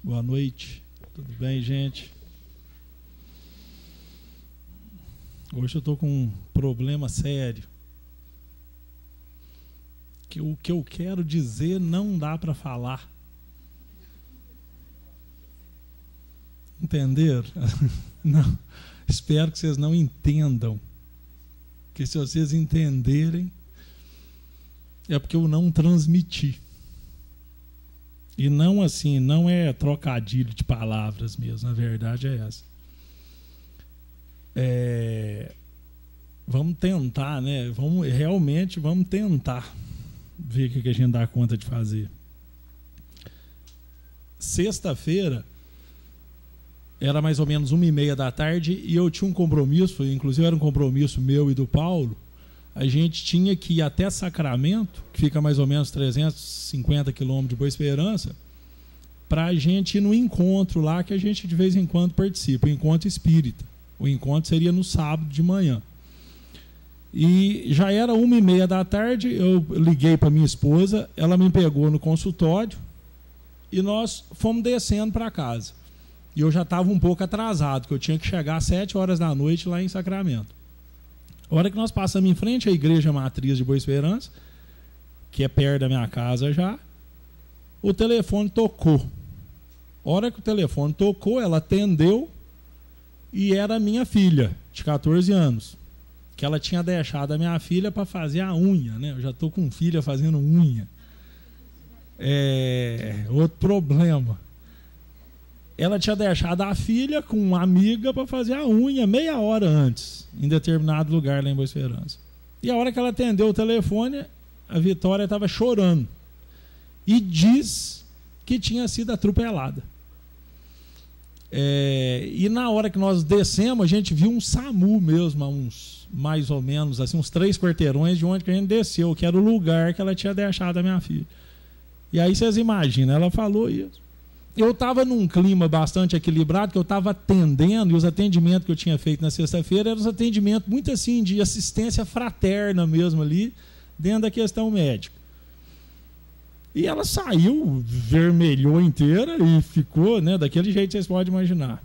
Boa noite. Tudo bem, gente? Hoje eu estou com um problema sério. Que o que eu quero dizer não dá para falar. Entenderam? Não. Espero que vocês não entendam. Porque se vocês entenderem, é porque eu não transmiti. E não assim, não é trocadilho de palavras mesmo, a verdade é essa. Vamos tentar, né? Vamos tentar ver o que a gente dá conta de fazer. Sexta-feira, era mais ou menos 1h30 da tarde e eu tinha um compromisso, inclusive era um compromisso meu e do Paulo. A gente tinha que ir até Sacramento, que fica mais ou menos 350 quilômetros de Boa Esperança, para a gente ir no encontro lá que a gente de vez em quando participa, o encontro espírita. O encontro seria no sábado de manhã. E já era 1h30 da tarde, eu liguei para minha esposa, ela me pegou no consultório e nós fomos descendo para casa. E eu já estava um pouco atrasado, porque eu tinha que chegar às 7 horas da noite lá em Sacramento. A hora que nós passamos em frente à Igreja Matriz de Boa Esperança, que é perto da minha casa já, o telefone tocou. A hora que o telefone tocou, ela atendeu e era minha filha, de 14 anos. Que ela tinha deixado a minha filha para fazer a unha, né? Eu já estou com filha fazendo unha. Outro problema. Ela tinha deixado a filha com uma amiga para fazer a unha meia hora antes, em determinado lugar lá em Boa Esperança. E a hora que ela atendeu o telefone, a Vitória estava chorando. E diz que tinha sido atropelada. E na hora que nós descemos, a gente viu um SAMU mesmo, a uns, mais ou menos, assim, uns 3 quarteirões de onde que a gente desceu, que era o lugar que ela tinha deixado a minha filha. E aí vocês imaginam, ela falou isso. Eu estava num clima bastante equilibrado, que eu estava atendendo, e os atendimentos que eu tinha feito na sexta-feira eram os atendimentos muito assim, de assistência fraterna mesmo ali, dentro da questão médica. E ela saiu, vermelhou inteira e ficou, né, daquele jeito que vocês podem imaginar.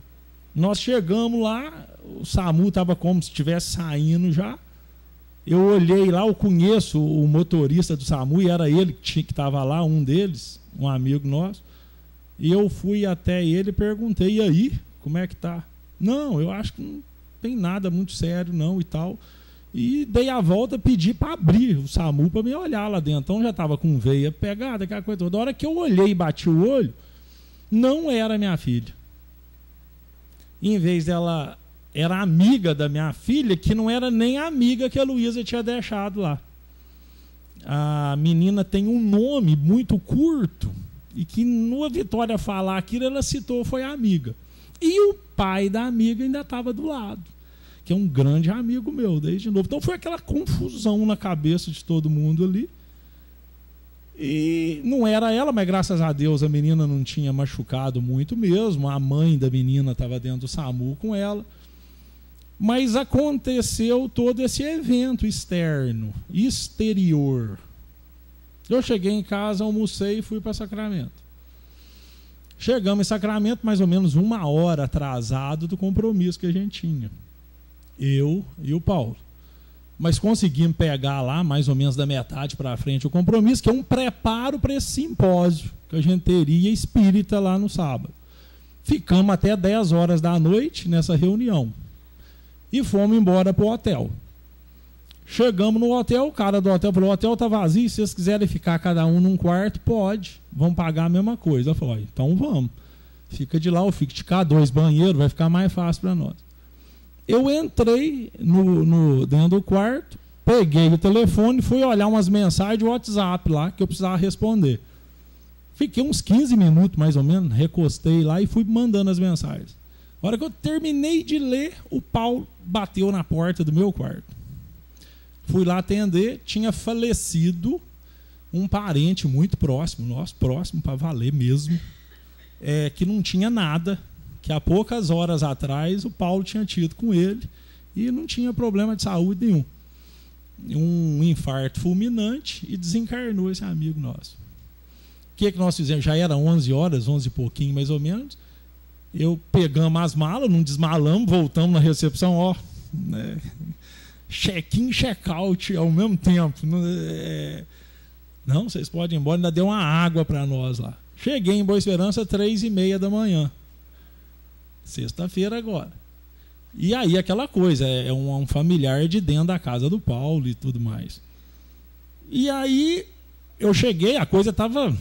Nós chegamos lá, o SAMU estava como se estivesse saindo já. Eu olhei lá, eu conheço o motorista do SAMU, e era ele que estava lá, um deles, um amigo nosso. E eu fui até ele e perguntei, e aí, como é que tá? Não, eu acho que não tem nada muito sério não e tal. E dei a volta, pedi para abrir o SAMU para me olhar lá dentro. Então já estava com veia pegada, aquela coisa toda. A hora que eu olhei e bati o olho, não era minha filha. Em vez dela, era amiga da minha filha, que não era nem a amiga que a Luísa tinha deixado lá. A menina tem um nome muito curto, e que no Vitória falar aquilo, ela citou, foi a amiga. E o pai da amiga ainda estava do lado, que é um grande amigo meu, desde novo. Então foi aquela confusão na cabeça de todo mundo ali. E não era ela, mas graças a Deus a menina não tinha machucado muito mesmo. A mãe da menina estava dentro do SAMU com ela. Mas aconteceu todo esse evento externo, exterior. Eu cheguei em casa, almocei e fui para Sacramento. Chegamos em Sacramento mais ou menos 1 hora atrasado do compromisso que a gente tinha. Eu e o Paulo. Mas conseguimos pegar lá mais ou menos da metade para frente o compromisso, que é um preparo para esse simpósio que a gente teria espírita lá no sábado. Ficamos até 10 horas da noite nessa reunião. E fomos embora para o hotel. Chegamos no hotel, o cara do hotel falou, o hotel está vazio, se vocês quiserem ficar cada um num quarto, pode, vão pagar a mesma coisa. Eu falei, então vamos, fica de lá, eu fico de cá, 2 banheiros, vai ficar mais fácil para nós. Eu entrei dentro do quarto, peguei o telefone e fui olhar umas mensagens de WhatsApp lá, que eu precisava responder. Fiquei uns 15 minutos mais ou menos, recostei lá e fui mandando as mensagens. A hora que eu terminei de ler, o Paulo bateu na porta do meu quarto. Fui lá atender, tinha falecido um parente muito próximo, nosso próximo para valer mesmo, que não tinha nada, que há poucas horas atrás o Paulo tinha tido com ele e não tinha problema de saúde nenhum. Um infarto fulminante e desencarnou esse amigo nosso. que nós fizemos? Já era 11 horas, 11 e pouquinho mais ou menos. Eu pegamos as malas, não desmalamos, voltamos na recepção, ó, né, check-in, check-out ao mesmo tempo. Não, vocês podem ir embora, ainda deu uma água para nós lá. Cheguei em Boa Esperança 3h30 da manhã. Sexta-feira agora. E aí aquela coisa, é um familiar de dentro da casa do Paulo e tudo mais. E aí eu cheguei, a coisa estava,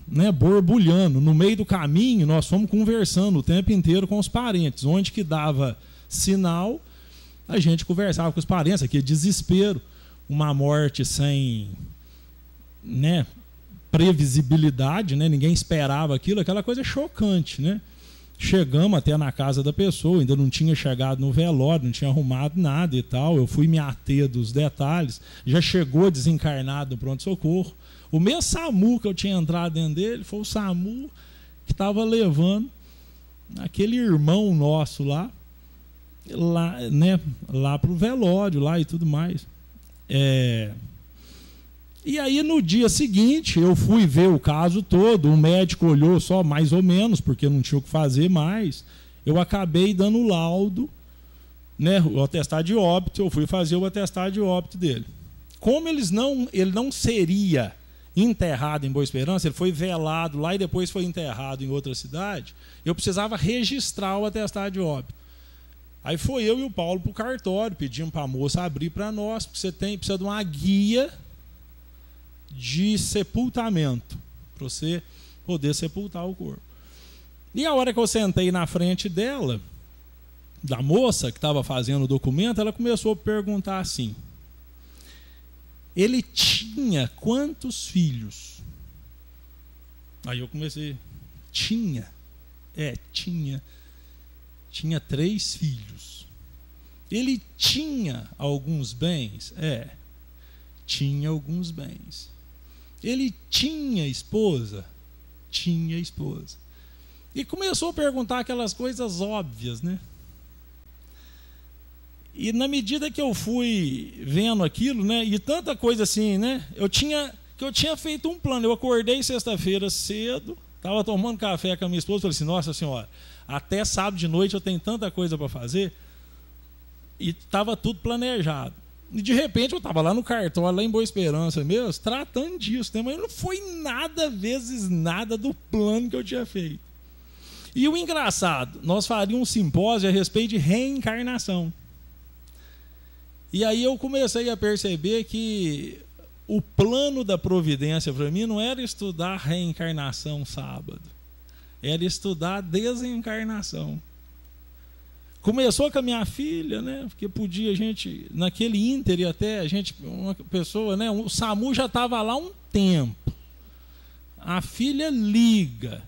né, borbulhando. No meio do caminho nós fomos conversando o tempo inteiro com os parentes. Onde que dava sinal, a gente conversava com os parentes. Aquele desespero, uma morte sem, né, previsibilidade, né? Ninguém esperava aquilo, aquela coisa chocante, né? Chegamos até na casa da pessoa, ainda não tinha chegado no velório, não tinha arrumado nada e tal. Eu fui me ater dos detalhes. Já chegou desencarnado no pronto-socorro. O mesmo SAMU que eu tinha entrado dentro dele foi o SAMU que estava levando aquele irmão nosso lá, né, lá para o velório lá e tudo mais. E aí no dia seguinte eu fui ver o caso todo, o médico olhou só mais ou menos, porque não tinha o que fazer mais. Eu acabei dando o laudo, né, o atestado de óbito, eu fui fazer o atestado de óbito dele. Como ele não seria enterrado em Boa Esperança, ele foi velado lá e depois foi enterrado em outra cidade, eu precisava registrar o atestado de óbito. Aí foi eu e o Paulo para o cartório, pedimos para a moça abrir para nós, porque você precisa de uma guia de sepultamento, para você poder sepultar o corpo. E a hora que eu sentei na frente dela, da moça que estava fazendo o documento, ela começou a perguntar assim: ele tinha quantos filhos? Aí eu comecei, tinha 3 filhos. Ele tinha alguns bens? Tinha alguns bens. Ele tinha esposa? Tinha esposa. E começou a perguntar aquelas coisas óbvias, né? E na medida que eu fui vendo aquilo, né, e tanta coisa assim, né, eu tinha feito um plano. Eu acordei sexta-feira cedo, estava tomando café com a minha esposa, falei assim: nossa senhora, até sábado de noite eu tenho tanta coisa para fazer. E estava tudo planejado. E de repente eu estava lá no cartório, lá em Boa Esperança mesmo, tratando disso, né? Mas não foi nada vezes nada do plano que eu tinha feito. E o engraçado, nós faríamos um simpósio a respeito de reencarnação. E aí eu comecei a perceber que o plano da providência para mim não era estudar reencarnação sábado, era estudar desencarnação. Começou com a minha filha, né? Porque podia a gente, naquele ínter, até a gente, uma pessoa, né? O SAMU já estava lá um tempo. A filha liga.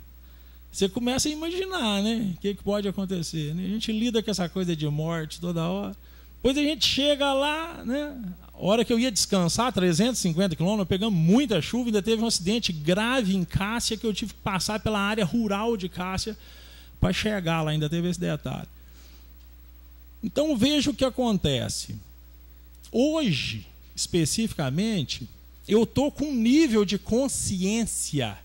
Você começa a imaginar, né? O que pode acontecer, né? A gente lida com essa coisa de morte toda hora. Depois a gente chega lá, né? A hora que eu ia descansar, 350 quilômetros, pegamos muita chuva, ainda teve um acidente grave em Cássia, que eu tive que passar pela área rural de Cássia para chegar lá, ainda teve esse detalhe. Então veja o que acontece. Hoje, especificamente, eu estou com um nível de consciência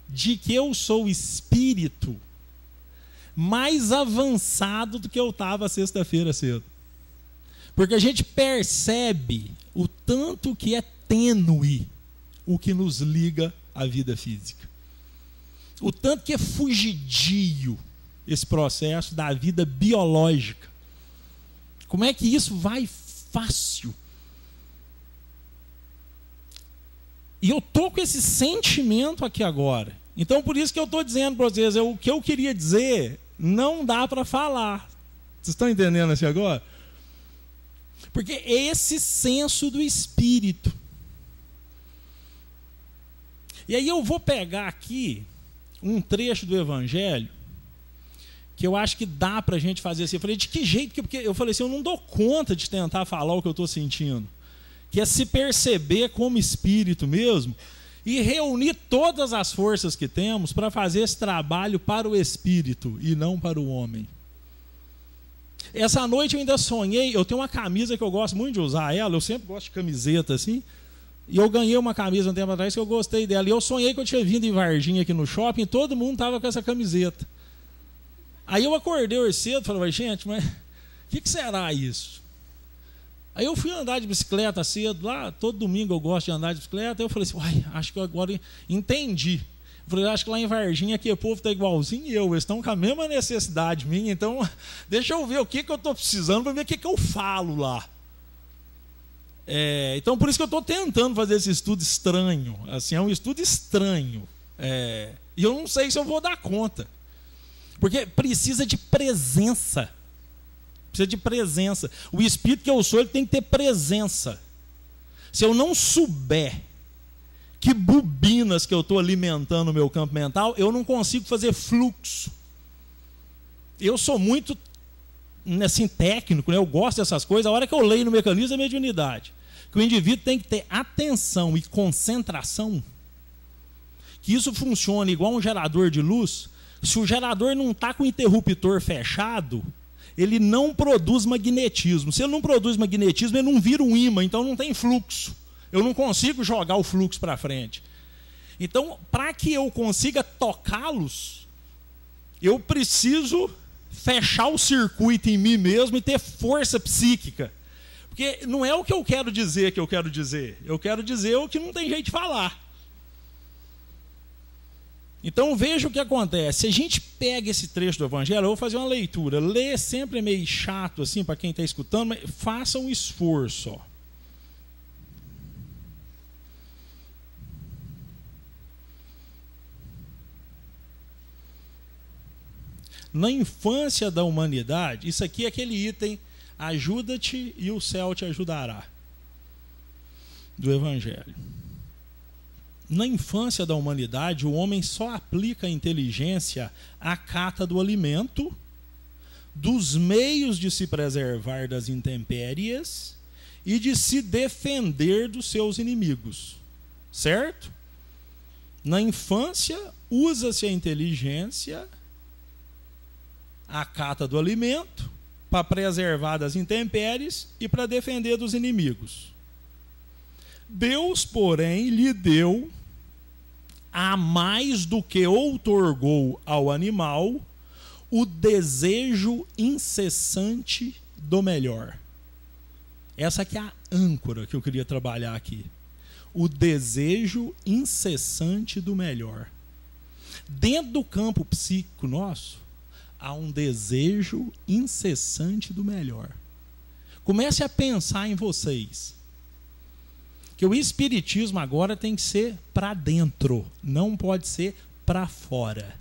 de que eu sou espírito mais avançado do que eu estava sexta-feira cedo. Porque a gente percebe o tanto que é tênue o que nos liga à vida física. O tanto que é fugidio esse processo da vida biológica. Como é que isso vai fácil? E eu estou com esse sentimento aqui agora. Então, por isso que eu estou dizendo para vocês, o que eu queria dizer, não dá para falar. Vocês estão entendendo assim agora? Porque é esse senso do espírito. E aí eu vou pegar aqui um trecho do Evangelho que eu acho que dá para a gente fazer assim. Eu falei, de que jeito? Porque eu falei assim, eu não dou conta de tentar falar o que eu estou sentindo. Que é se perceber como espírito mesmo e reunir todas as forças que temos para fazer esse trabalho para o espírito e não para o homem. Essa noite eu ainda sonhei, eu tenho uma camisa que eu gosto muito de usar ela, eu sempre gosto de camiseta assim, E eu ganhei uma camisa um tempo atrás que eu gostei dela. E eu sonhei que eu tinha vindo em Varginha aqui no shopping e todo mundo tava com essa camiseta. Aí eu acordei hoje cedo e falei, gente, mas o que será isso? Aí eu fui andar de bicicleta cedo, lá, todo domingo eu gosto de andar de bicicleta. Aí eu falei assim, uai, acho que eu agora entendi. Eu falei, acho que lá em Varginha aqui o povo está igualzinho eu, eles estão com a mesma necessidade minha, então deixa eu ver o que eu estou precisando para ver o que eu falo lá. Então por isso que eu estou tentando fazer esse estudo estranho, assim, é um estudo estranho, e eu não sei se eu vou dar conta, porque precisa de presença, o espírito que eu sou, ele tem que ter presença. Se eu não souber que bobinas que eu estou alimentando no meu campo mental, eu não consigo fazer fluxo. Eu sou muito assim, técnico, né? Eu gosto dessas coisas. A hora que eu leio no mecanismo da mediunidade, que o indivíduo tem que ter atenção e concentração, que isso funciona igual um gerador de luz. Se o gerador não está com o interruptor fechado, ele não produz magnetismo. Se ele não produz magnetismo, ele não vira um ímã, então não tem fluxo. Eu não consigo jogar o fluxo para frente. Então, para que eu consiga tocá-los, eu preciso fechar o circuito em mim mesmo e ter força psíquica. Porque não é o que eu quero dizer que eu quero dizer. Eu quero dizer o que não tem jeito de falar. Então, veja o que acontece. Se a gente pega esse trecho do Evangelho, eu vou fazer uma leitura. Ler sempre é meio chato assim para quem está escutando, mas faça um esforço. Ó. Na infância da humanidade, isso aqui é aquele item, ajuda-te e o céu te ajudará, do Evangelho. Na infância da humanidade, o homem só aplica a inteligência à cata do alimento, dos meios de se preservar das intempéries e de se defender dos seus inimigos. Certo? Na infância, usa-se a inteligência à cata do alimento para preservar das intempéries e para defender dos inimigos. Deus, porém, lhe deu, a mais do que outorgou ao animal, o desejo incessante do melhor. Essa aqui é a âncora que eu queria trabalhar aqui. O desejo incessante do melhor. Dentro do campo psíquico nosso, há um desejo incessante do melhor. Comece a pensar em vocês. Que o espiritismo agora tem que ser para dentro, não pode ser para fora.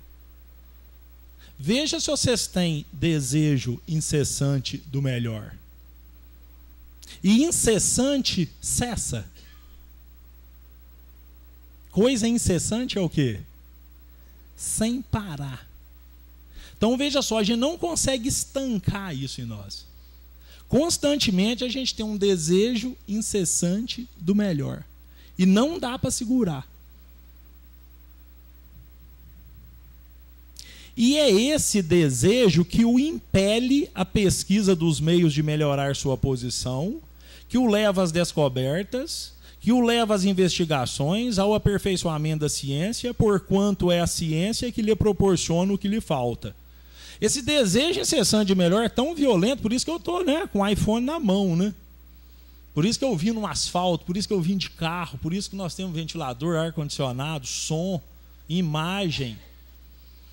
Veja se vocês têm desejo incessante do melhor. E incessante cessa. Coisa incessante é o quê? Sem parar. Então veja só, a gente não consegue estancar isso em nós. Constantemente a gente tem um desejo incessante do melhor. E não dá para segurar. E é esse desejo que o impele à pesquisa dos meios de melhorar sua posição, que o leva às descobertas, que o leva às investigações, ao aperfeiçoamento da ciência, porquanto é a ciência que lhe proporciona o que lhe falta. Esse desejo incessante de melhor é tão violento, por isso que eu estou, né, com o iPhone na mão, né? Por isso que eu vim no asfalto, por isso que eu vim de carro, por isso que nós temos ventilador, ar-condicionado, som, imagem.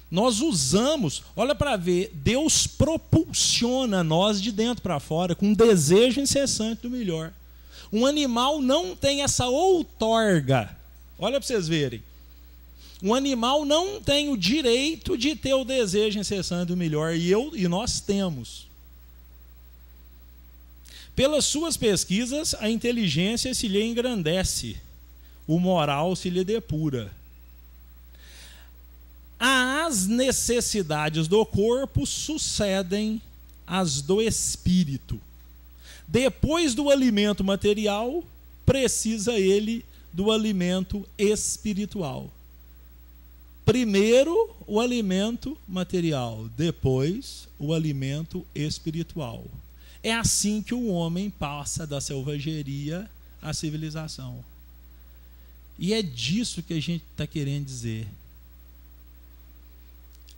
Nós usamos, olha para ver, Deus propulsiona nós de dentro para fora com um desejo incessante do melhor. Um animal não tem essa outorga. Olha para vocês verem. Um animal não tem o direito de ter o desejo incessante do melhor, e nós temos. Pelas suas pesquisas, a inteligência se lhe engrandece, o moral se lhe depura. As necessidades do corpo sucedem às do espírito. Depois do alimento material, precisa ele do alimento espiritual. Primeiro o alimento material, depois o alimento espiritual. É assim que o homem passa da selvageria à civilização. E é disso que a gente está querendo dizer.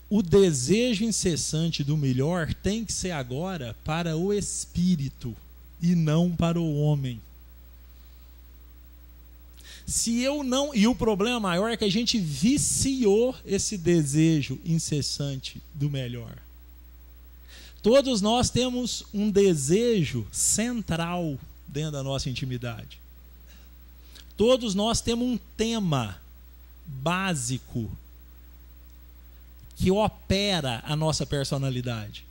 O desejo incessante do melhor tem que ser agora para o espírito e não para o homem. Se eu não, e o problema maior é que a gente viciou esse desejo incessante do melhor. Todos nós temos um desejo central dentro da nossa intimidade. Todos nós temos um tema básico que opera a nossa personalidade.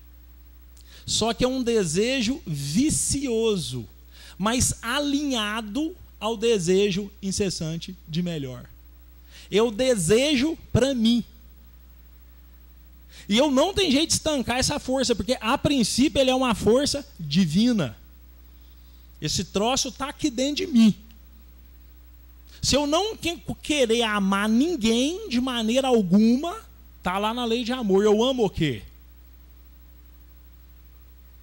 Só que é um desejo vicioso, mas alinhado ao desejo incessante de melhor. Eu desejo para mim. E eu não tenho jeito de estancar essa força, porque a princípio ele é uma força divina. Esse troço está aqui dentro de mim. Se eu não querer amar ninguém de maneira alguma, está lá na lei de amor. Eu amo o quê?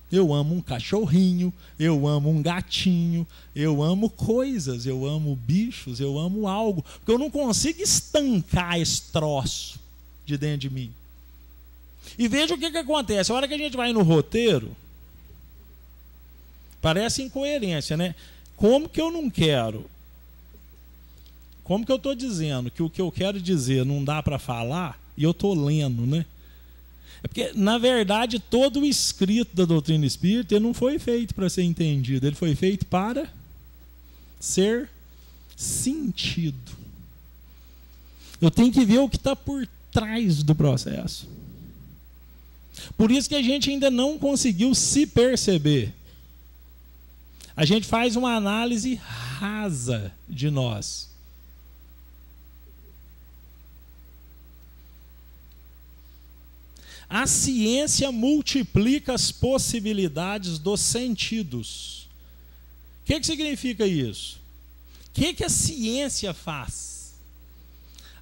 Eu amo um cachorrinho, eu amo um gatinho, eu amo coisas, eu amo bichos, eu amo algo. Porque eu não consigo estancar esse troço de dentro de mim. E veja o que acontece. A hora que a gente vai no roteiro, parece incoerência, né? Como que eu não quero? Como que eu estou dizendo que o que eu quero dizer não dá para falar e eu estou lendo, né? É porque, na verdade, todo o escrito da doutrina espírita ele não foi feito para ser entendido. Ele foi feito para ser sentido. Eu tenho que ver o que está por trás do processo. Por isso que a gente ainda não conseguiu se perceber. A gente faz uma análise rasa de nós. A ciência multiplica as possibilidades dos sentidos. O que significa isso? O que a ciência faz?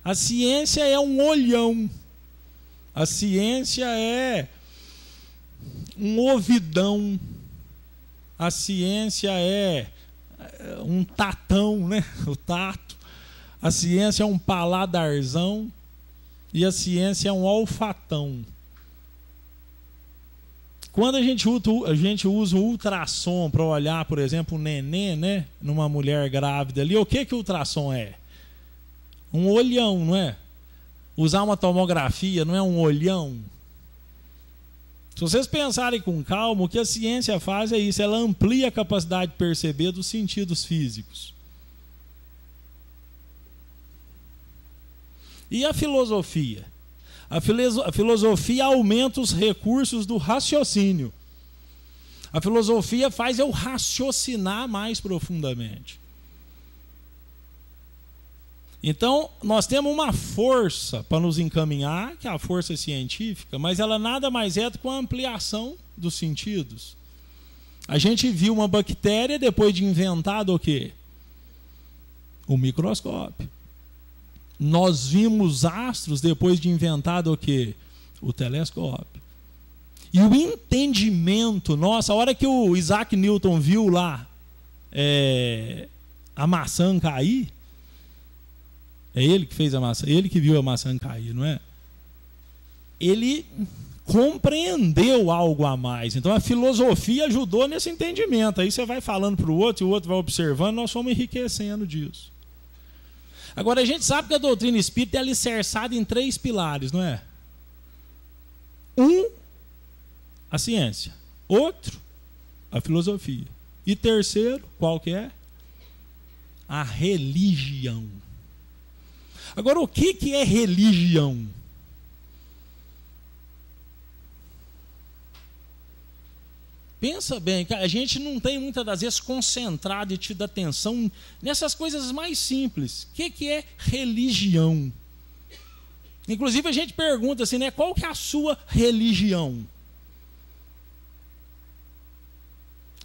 A ciência é um olhão. A ciência é um ouvidão. A ciência é um tatão, né? O tato. A ciência é um paladarzão. E a ciência é um olfatão. Quando a gente usa o ultrassom para olhar, por exemplo, um neném, né, numa mulher grávida ali, o que o ultrassom é? Um olhão, não é? Usar uma tomografia não é um olhão? Se vocês pensarem com calma, o que a ciência faz é isso, ela amplia a capacidade de perceber dos sentidos físicos. E a filosofia? A filosofia aumenta os recursos do raciocínio. A filosofia faz eu raciocinar mais profundamente. Então, nós temos uma força para nos encaminhar, que é a força científica, mas ela nada mais é do que uma ampliação dos sentidos. A gente viu uma bactéria depois de inventado o quê? O microscópio. Nós vimos astros depois de inventado o quê? O telescópio. E o entendimento, nossa, a hora que o Isaac Newton viu lá a maçã cair, é ele que fez a maçã, ele que viu a maçã cair, não é? Ele compreendeu algo a mais. Então a filosofia ajudou nesse entendimento. Aí você vai falando para o outro e o outro vai observando, nós fomos enriquecendo disso. Agora, a gente sabe que a doutrina espírita é alicerçada em 3 pilares, não é? Um, a ciência. Outro, a filosofia. E terceiro, qual que é? A religião. Agora, o que é religião? Pensa bem, a gente não tem muitas das vezes concentrado e tido atenção nessas coisas mais simples. O que é religião? Inclusive a gente pergunta assim, né? Qual que é a sua religião?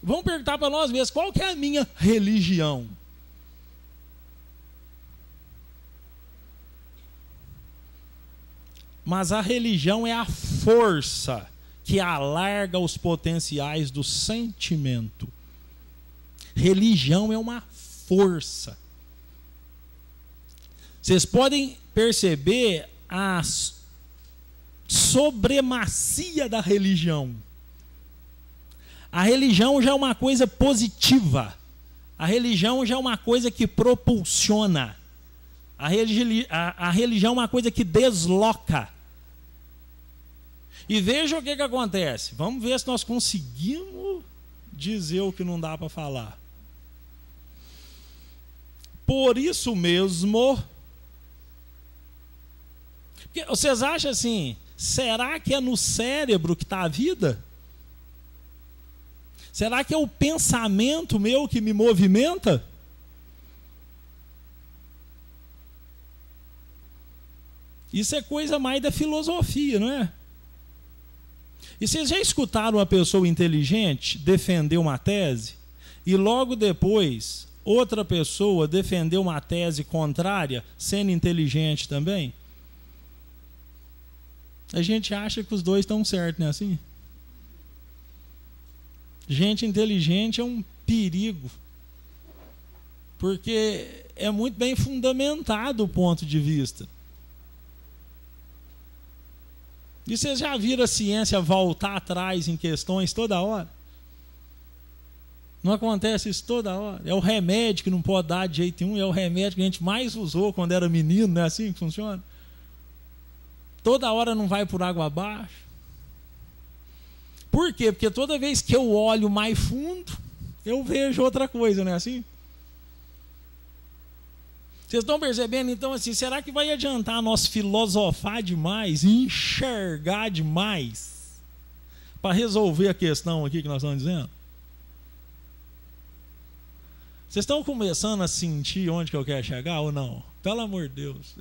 Vamos perguntar para nós mesmos, qual que é a minha religião? Mas a religião é a força que alarga os potenciais do sentimento. Religião é uma força. Vocês podem perceber a supremacia da religião. A religião já é uma coisa positiva. A religião já é uma coisa que propulsiona. A religião é uma coisa que desloca. E veja o que acontece. Vamos ver se nós conseguimos dizer o que não dá para falar. Por isso mesmo, porque vocês acham assim, será que é no cérebro que está a vida? Será que é o pensamento meu que me movimenta? Isso é coisa mais da filosofia, não é? E vocês já escutaram uma pessoa inteligente defender uma tese e logo depois outra pessoa defender uma tese contrária, sendo inteligente também? A gente acha que os dois estão certos, não é assim? Gente inteligente é um perigo, porque é muito bem fundamentado o ponto de vista. E vocês já viram a ciência voltar atrás em questões toda hora? Não acontece isso toda hora. É o remédio que não pode dar de jeito nenhum, é o remédio que a gente mais usou quando era menino, não é assim que funciona? Toda hora não vai por água abaixo. Por quê? Porque toda vez que eu olho mais fundo, eu vejo outra coisa, não é assim? Vocês estão percebendo? Então, assim, será que vai adiantar nós filosofar demais, enxergar demais, para resolver a questão aqui que nós estamos dizendo? Vocês estão começando a sentir onde que eu quero chegar ou não? Pelo amor de Deus.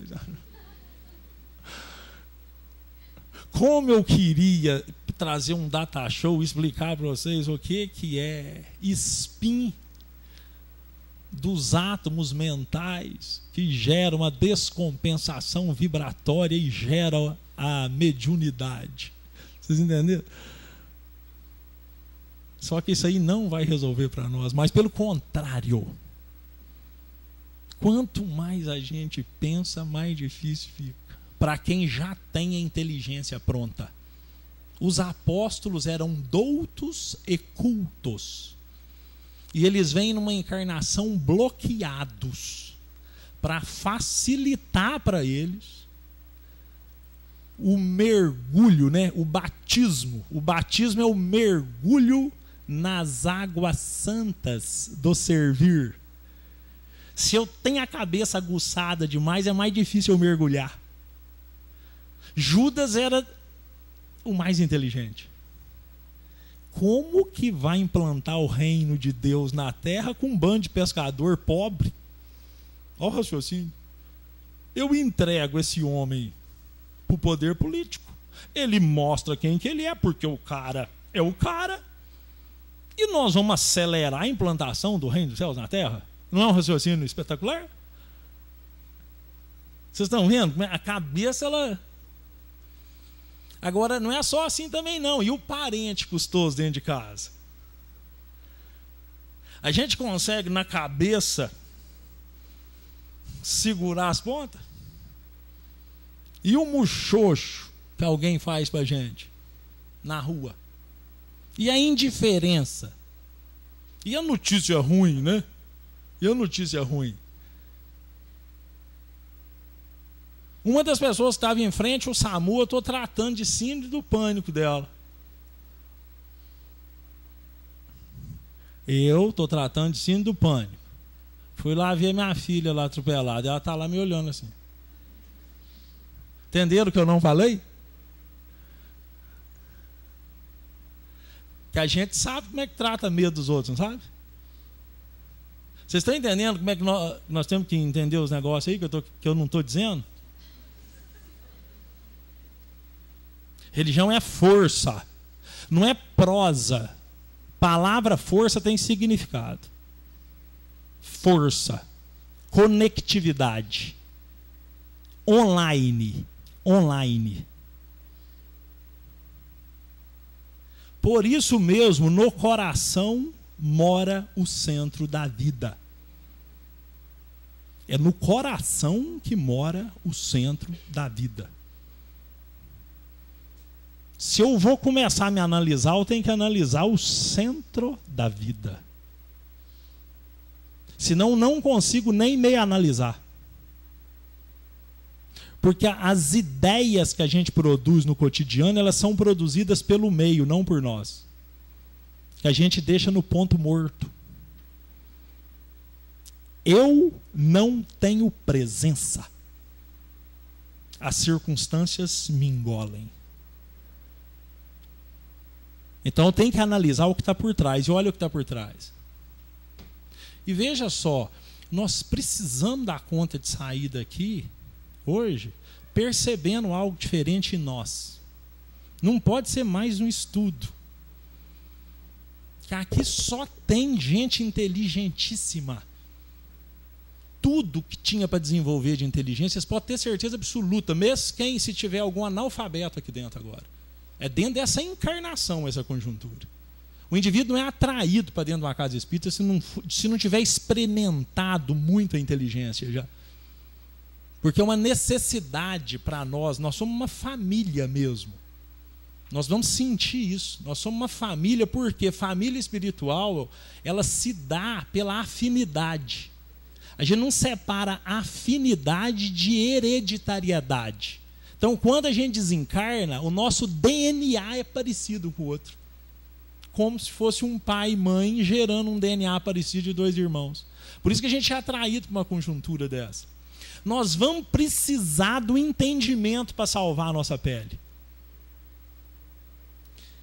Como eu queria trazer um data show e explicar para vocês o que é spin dos átomos mentais que gera uma descompensação vibratória e gera a mediunidade. Vocês entenderam? Só que isso aí não vai resolver para nós, mas pelo contrário, quanto mais a gente pensa, mais difícil fica. Para quem já tem a inteligência pronta. Os apóstolos eram doutos e cultos. E eles vêm numa encarnação bloqueados para facilitar para eles o mergulho, né? O batismo. O batismo é o mergulho nas águas santas do servir. Se eu tenho a cabeça aguçada demais, é mais difícil eu mergulhar. Judas era o mais inteligente. Como que vai implantar o reino de Deus na terra com um bando de pescador pobre? Olha o raciocínio. Eu entrego esse homem para o poder político. Ele mostra quem que ele é, porque o cara é o cara. E nós vamos acelerar a implantação do reino dos céus na terra? Não é um raciocínio espetacular? Vocês estão vendo? A cabeça, ela... Agora, não é só assim também não. E o parente custoso dentro de casa? A gente consegue na cabeça segurar as pontas? E o muxoxo que alguém faz pra gente na rua? E a indiferença? E a notícia ruim, né? E a notícia ruim? Uma das pessoas que estava em frente, o SAMU, eu estou tratando de síndrome do pânico dela. Eu estou tratando de síndrome do pânico. Fui lá ver minha filha lá atropelada. Ela está lá me olhando assim. Entenderam o que eu não falei? Que a gente sabe como é que trata medo dos outros, não sabe? Vocês estão entendendo como é que nós temos que entender os negócios aí que eu não estou dizendo? Religião é força, não é prosa. Palavra força tem significado. Força, conectividade, online. Por isso mesmo, no coração mora o centro da vida. É no coração que mora o centro da vida. Se eu vou começar a me analisar, eu tenho que analisar o centro da vida. Senão, não consigo nem me analisar. Porque as ideias que a gente produz no cotidiano, elas são produzidas pelo meio, não por nós. Que a gente deixa no ponto morto. Eu não tenho presença. As circunstâncias me engolem. Então eu tenho que analisar o que está por trás. E olha o que está por trás. E veja só, nós precisamos dar conta de sair daqui hoje percebendo algo diferente em nós. Não pode ser mais um estudo. Que aqui só tem gente inteligentíssima. Tudo que tinha para desenvolver de inteligência, vocês podem ter certeza absoluta, mesmo se tiver algum analfabeto aqui dentro agora. É dentro dessa encarnação essa conjuntura. O indivíduo não é atraído para dentro de uma casa espírita se não tiver experimentado muito a inteligência já. Porque é uma necessidade para nós somos uma família mesmo. Nós vamos sentir isso. Nós somos uma família porque família espiritual, ela se dá pela afinidade. A gente não separa afinidade de hereditariedade. Então, quando a gente desencarna, o nosso DNA é parecido com o outro. Como se fosse um pai e mãe gerando um DNA parecido de dois irmãos. Por isso que a gente é atraído por uma conjuntura dessa. Nós vamos precisar do entendimento para salvar a nossa pele.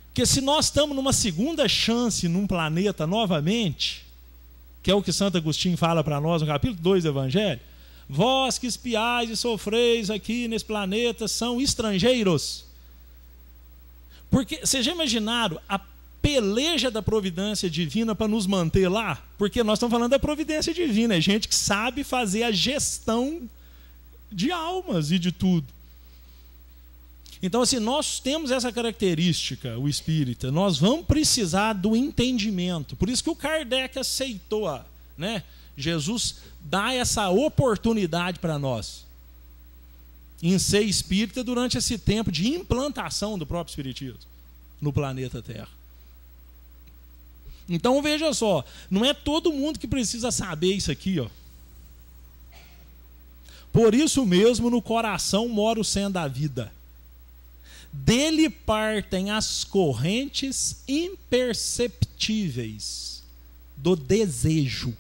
Porque se nós estamos numa segunda chance num planeta novamente, que é o que Santo Agostinho fala para nós no capítulo 2 do Evangelho, vós que espiais e sofreis aqui nesse planeta são estrangeiros. Porque vocês já imaginaram a peleja da providência divina para nos manter lá? Porque nós estamos falando da providência divina, é gente que sabe fazer a gestão de almas e de tudo. Então, assim, nós temos essa característica, o espírita, nós vamos precisar do entendimento. Por isso que o Kardec aceitou, né? Jesus dá essa oportunidade para nós em ser espírita durante esse tempo de implantação do próprio espiritismo no planeta Terra. Então, veja só, não é todo mundo que precisa saber isso aqui, ó. Por isso mesmo, no coração mora o centro da vida. Dele partem as correntes imperceptíveis do desejo.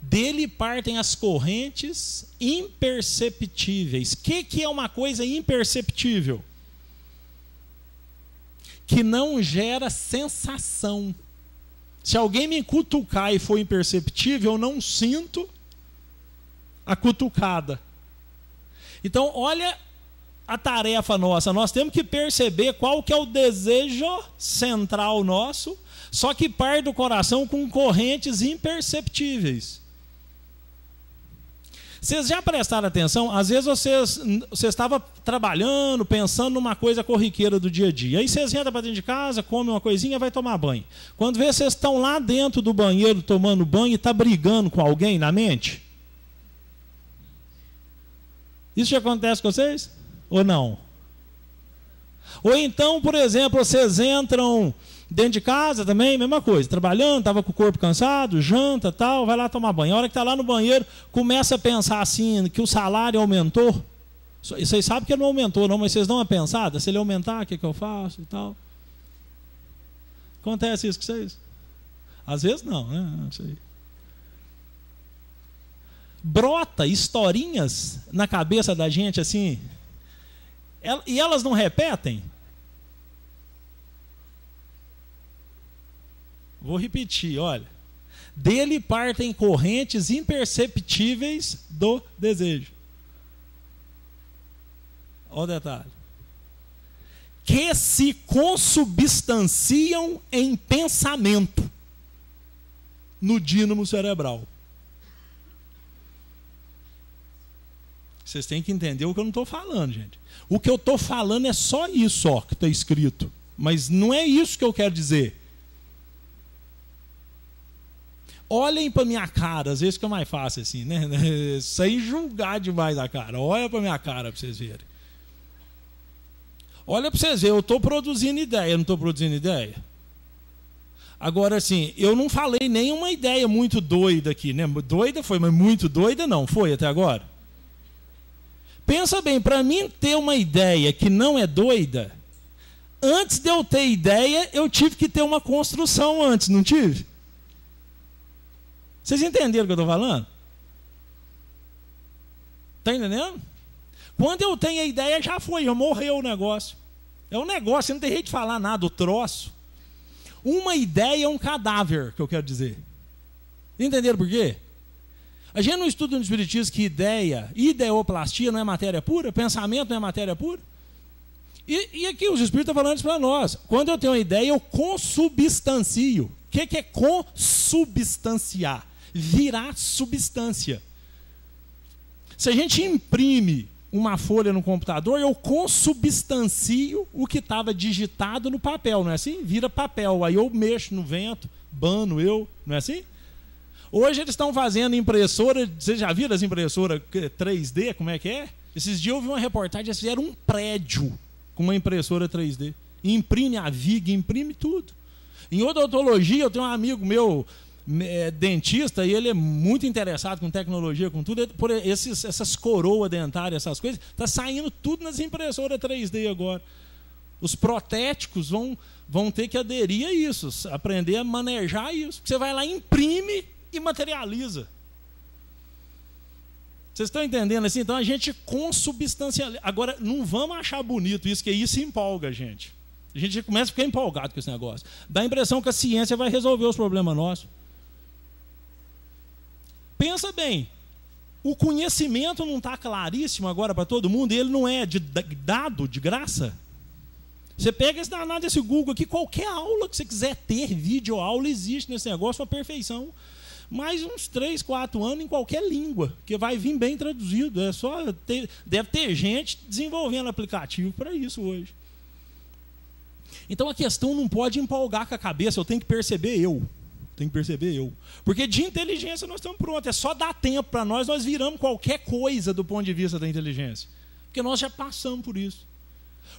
Dele partem as correntes imperceptíveis. O que é uma coisa imperceptível? Que não gera sensação. Se alguém me cutucar e for imperceptível, eu não sinto a cutucada. Então, olha a tarefa nossa. Nós temos que perceber qual que é o desejo central nosso, só que parte do coração com correntes imperceptíveis. Vocês já prestaram atenção? Às vezes vocês estavam trabalhando, pensando numa coisa corriqueira do dia a dia. Aí vocês entram para dentro de casa, comem uma coisinha e vai tomar banho. Quando vê, vocês estão lá dentro do banheiro tomando banho e está brigando com alguém na mente? Isso já acontece com vocês? Ou não? Ou então, por exemplo, vocês entram dentro de casa também, mesma coisa, trabalhando, estava com o corpo cansado, janta, tal, vai lá tomar banho. A hora que está lá no banheiro, começa a pensar assim, que o salário aumentou. Vocês sabem que não aumentou, não, mas vocês dão uma pensada, se ele aumentar, o que eu faço e tal. Acontece isso com vocês? Às vezes não, né? Não sei. Brota historinhas na cabeça da gente assim, e elas não repetem? Vou repetir, olha. Dele partem correntes imperceptíveis do desejo. Olha o detalhe. Que se consubstanciam em pensamento no dínamo cerebral. Vocês têm que entender o que eu não estou falando, gente. O que eu estou falando é só isso, ó, que está escrito. Mas não é isso que eu quero dizer. Olhem para minha cara, às vezes fica mais fácil assim, né? Sem julgar demais a cara. Olha para minha cara para vocês verem. Olha para vocês verem, eu estou produzindo ideia, não estou produzindo ideia? Agora, assim, eu não falei nenhuma ideia muito doida aqui, né? Doida foi, mas muito doida não foi até agora. Pensa bem, para mim ter uma ideia que não é doida, antes de eu ter ideia, eu tive que ter uma construção antes, não tive? Vocês entenderam o que eu estou falando? Está entendendo? Quando eu tenho a ideia, já foi, já morreu o negócio. É um negócio, você não tem jeito de falar nada, o troço. Uma ideia é um cadáver, que eu quero dizer. Entenderam por quê? A gente não estuda no Espiritismo que ideoplastia não é matéria pura, pensamento não é matéria pura. E aqui os Espíritos estão falando isso para nós. Quando eu tenho uma ideia, eu consubstancio. O que é consubstanciar? Virar substância. Se a gente imprime uma folha no computador, eu consubstancio o que estava digitado no papel, não é assim? Vira papel, aí eu mexo no vento, bano não é assim? Hoje eles estão fazendo impressora, vocês já viram as impressoras 3D, como é que é? Esses dias eu vi uma reportagem, eles fizeram um prédio com uma impressora 3D. Imprime a viga, imprime tudo. Em odontologia, eu tenho um amigo meu, dentista, e ele é muito interessado com tecnologia, com tudo, por essas coroas dentárias, essas coisas, está saindo tudo nas impressoras 3D agora. Os protéticos vão ter que aderir a isso, aprender a manejar isso. Você vai lá, imprime e materializa. Vocês estão entendendo assim? Então a gente consubstancializa. Agora, não vamos achar bonito isso, que isso empolga a gente. A gente começa a ficar empolgado com esse negócio. Dá a impressão que a ciência vai resolver os problemas nossos. Pensa bem, o conhecimento não está claríssimo agora para todo mundo, e ele não é dado de graça. Você pega esse danado desse Google aqui, qualquer aula que você quiser ter, vídeo aula, existe nesse negócio, a perfeição. Mais uns 3, 4 anos em qualquer língua, que vai vir bem traduzido. É só deve ter gente desenvolvendo aplicativo para isso hoje. Então a questão não pode empolgar com a cabeça, eu tenho que perceber eu. Porque de inteligência nós estamos prontos. É só dar tempo para nós viramos qualquer coisa do ponto de vista da inteligência. Porque nós já passamos por isso.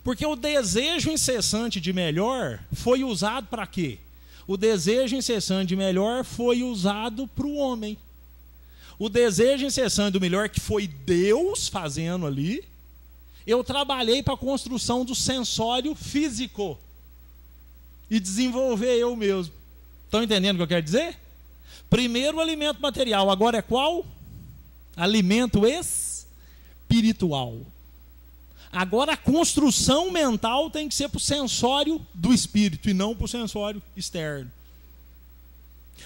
Porque o desejo incessante de melhor foi usado para quê? O desejo incessante de melhor foi usado para o homem. O desejo incessante do melhor, que foi Deus fazendo ali, eu trabalhei para a construção do sensório físico e desenvolver eu mesmo. Estão entendendo o que eu quero dizer? Primeiro o alimento material, agora é qual? Alimento espiritual. Agora a construção mental tem que ser para o sensório do espírito e não para o sensório externo.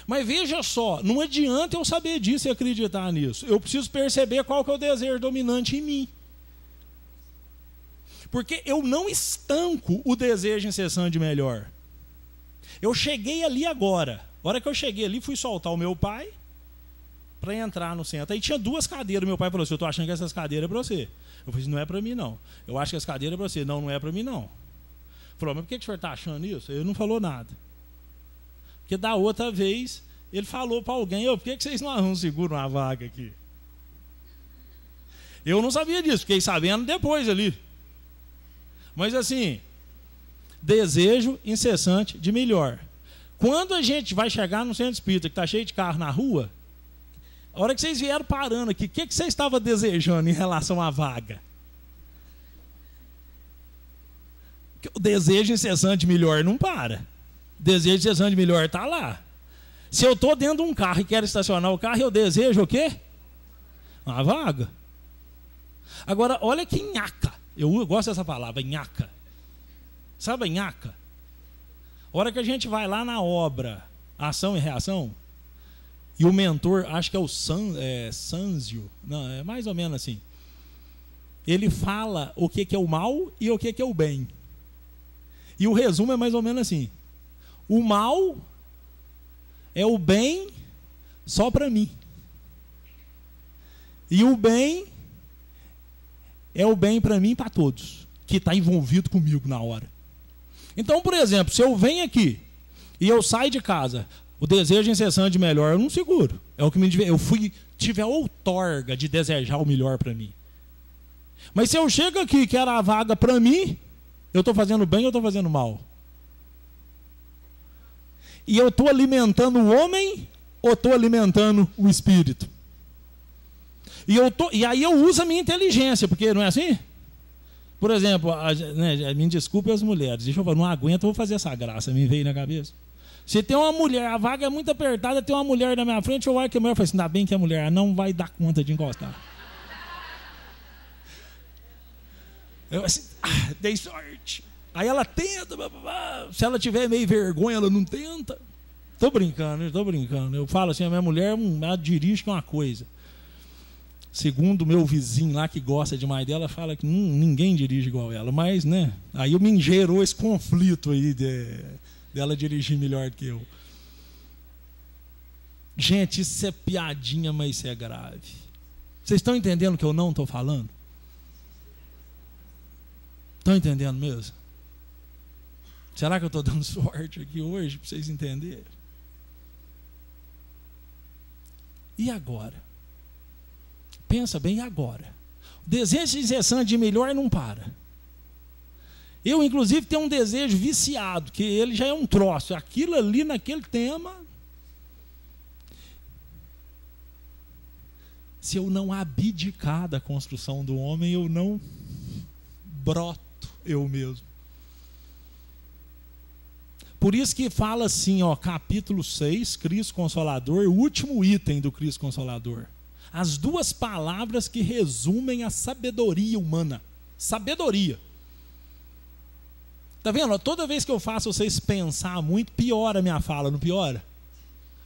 Mas veja só, não adianta eu saber disso e acreditar nisso. Eu preciso perceber qual que é o desejo dominante em mim. Porque eu não estanco o desejo incessante de melhor. Eu cheguei ali agora. A hora que eu cheguei ali, fui soltar o meu pai para entrar no centro. Aí tinha 2 cadeiras. Meu pai falou assim: eu estou achando que essas cadeiras é para você. Eu falei assim: não é para mim não. Eu acho que as cadeiras é para você. Não, não é para mim não. Ele falou: mas por que o senhor está achando isso? Ele não falou nada. Porque da outra vez, ele falou para alguém: por que vocês não seguram uma vaga aqui? Eu não sabia disso, fiquei sabendo depois ali. Mas assim, desejo incessante de melhor. Quando a gente vai chegar no centro espírita que está cheio de carro na rua, a hora que vocês vieram parando aqui, o que vocês estavam desejando em relação à vaga? O desejo incessante de melhor não para. O desejo incessante de melhor está lá. Se eu estou dentro de um carro e quero estacionar o carro, eu desejo o quê? Uma vaga. Agora, olha que nhaca. Eu gosto dessa palavra, nhaca. Sabe a nhaca? A hora que a gente vai lá na obra, ação e reação, e o mentor, acho que é o Sanzio, não, é mais ou menos assim. Ele fala o que é o mal e o que é o bem. E o resumo é mais ou menos assim: o mal é o bem só para mim. E o bem é o bem para mim e para todos, que está envolvido comigo na hora. Então, por exemplo, se eu venho aqui e eu saio de casa, O desejo incessante de melhor eu não seguro. É o que tive a outorga de desejar o melhor para mim. Mas se eu chego aqui e quero a vaga para mim, eu estou fazendo bem ou estou fazendo mal? E eu estou alimentando o homem ou estou alimentando o espírito? E aí eu uso a minha inteligência, porque não é assim? Por exemplo, me desculpe as mulheres, deixa eu falar, não aguento, eu vou fazer essa graça, me veio na cabeça. Se tem uma mulher, a vaga é muito apertada, tem uma mulher na minha frente, eu olho que a mulher fala assim, ainda bem que a mulher não vai dar conta de encostar. Eu assim, dei sorte. Aí ela tenta, se ela tiver meio vergonha, ela não tenta. Estou brincando. Eu falo assim, a minha mulher, ela dirige que é uma coisa. Segundo o meu vizinho lá que gosta demais dela, fala que ninguém dirige igual ela. Mas, né, aí me gerou esse conflito aí dela dirigir melhor que eu. Gente, isso é piadinha, mas isso é grave. Vocês estão entendendo o que eu não estou falando? Estão entendendo mesmo? Será que eu estou dando sorte aqui hoje para vocês entenderem? E agora? Pensa bem, e agora? O desejo incessante de melhor não para. Eu, inclusive, tenho um desejo viciado, que ele já é um troço. Aquilo ali, naquele tema, se eu não abdicar da construção do homem, eu não broto eu mesmo. Por isso que fala assim, ó, capítulo 6, Cristo Consolador, o último item do Cristo Consolador. As duas palavras que resumem a sabedoria humana. Sabedoria. Tá vendo? Toda vez que eu faço vocês pensar muito, piora a minha fala, não piora?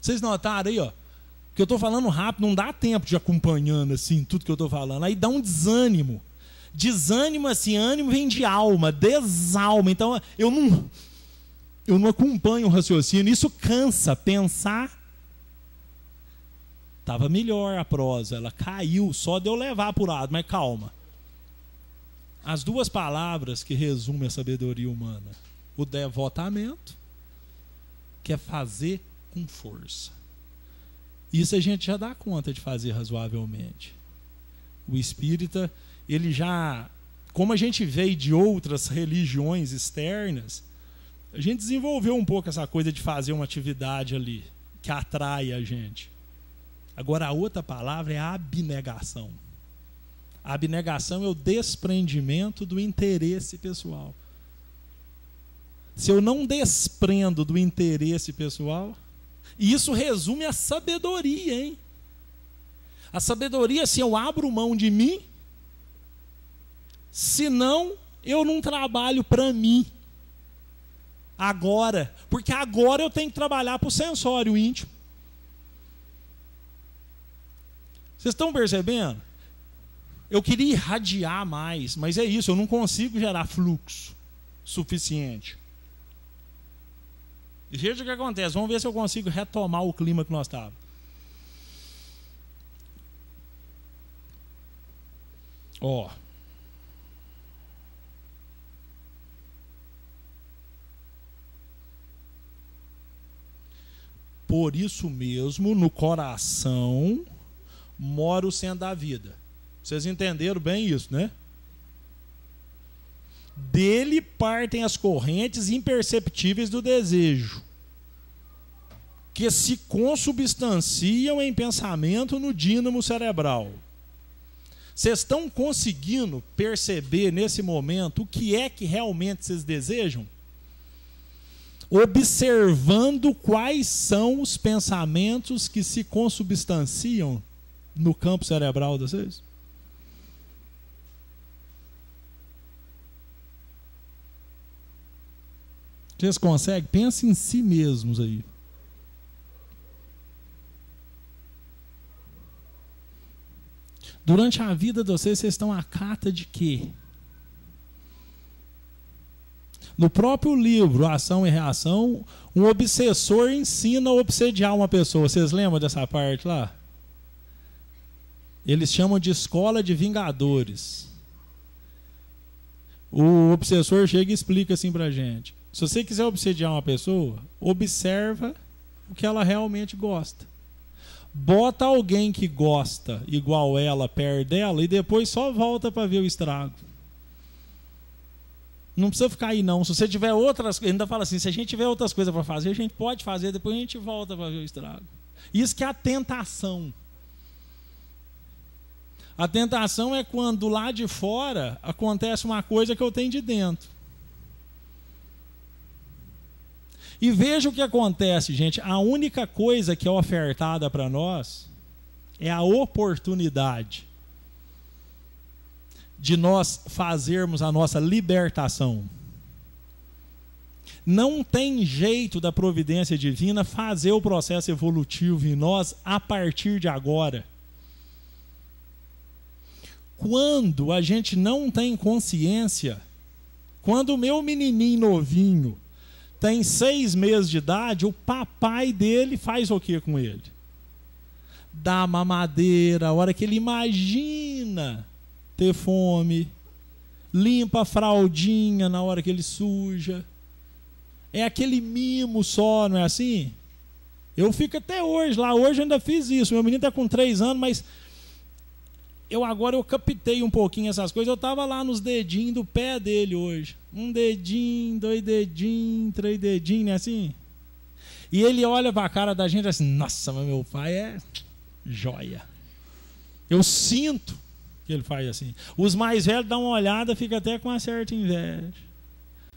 Vocês notaram aí, ó? Que eu estou falando rápido, não dá tempo de acompanhando assim tudo que eu estou falando. Aí dá um desânimo. Desânimo assim, ânimo vem de alma, desalma. Então eu não acompanho o raciocínio. Isso cansa. Pensar. Estava melhor a prosa, ela caiu, só de eu levar para o lado, mas calma. As duas palavras que resumem a sabedoria humana. O devotamento, que é fazer com força. Isso a gente já dá conta de fazer razoavelmente. O espírita, ele já, como a gente veio de outras religiões externas, a gente desenvolveu um pouco essa coisa de fazer uma atividade ali, que atrai a gente. Agora, a outra palavra é abnegação. A abnegação é o desprendimento do interesse pessoal. Se eu não desprendo do interesse pessoal, e isso resume a sabedoria, hein? A sabedoria, se eu abro mão de mim, senão eu não trabalho para mim. Agora, porque agora eu tenho que trabalhar para o sensório íntimo. Vocês estão percebendo? Eu queria irradiar mais, mas é isso, eu não consigo gerar fluxo suficiente. E veja o que acontece, vamos ver se eu consigo retomar o clima que nós estávamos. Ó. Por isso mesmo, no coração mora o centro da vida. Vocês entenderam bem isso, né? Dele partem as correntes imperceptíveis do desejo, que se consubstanciam em pensamento no dínamo cerebral. Vocês estão conseguindo perceber nesse momento o que é que realmente vocês desejam? Observando quais são os pensamentos que se consubstanciam no campo cerebral de vocês? Vocês conseguem? Pensem em si mesmos aí. Durante a vida de vocês, vocês estão à cata de quê? No próprio livro, Ação e Reação, um obsessor ensina a obsediar uma pessoa. Vocês lembram dessa parte lá? Eles chamam de escola de vingadores. O obsessor chega e explica assim pra gente. Se você quiser obsediar uma pessoa, observa o que ela realmente gosta. Bota alguém que gosta igual ela perto dela e depois só volta para ver o estrago. Não precisa ficar aí não. Se você tiver outras coisas, ainda fala assim, se a gente tiver outras coisas para fazer, a gente pode fazer, depois a gente volta para ver o estrago. Isso que é a tentação. A tentação é quando lá de fora acontece uma coisa que eu tenho de dentro. E veja o que acontece, gente. A única coisa que é ofertada para nós é a oportunidade de nós fazermos a nossa libertação. Não tem jeito da providência divina fazer o processo evolutivo em nós a partir de agora. Quando a gente não tem consciência, quando o meu menininho novinho tem 6 meses de idade, o papai dele faz o que com ele? Dá mamadeira, a hora que ele imagina ter fome, limpa a fraldinha na hora que ele suja. É aquele mimo só, não é assim? Eu fico até hoje lá, hoje eu ainda fiz isso. Meu menino está com 3 anos, mas agora eu captei um pouquinho essas coisas. Eu estava lá nos dedinhos do pé dele hoje. 1 dedinho, 2 dedinhos, 3 dedinhos, não é assim? E ele olha para a cara da gente assim, nossa, mas meu pai é joia. Eu sinto que ele faz assim. Os mais velhos dão uma olhada, fica até com uma certa inveja.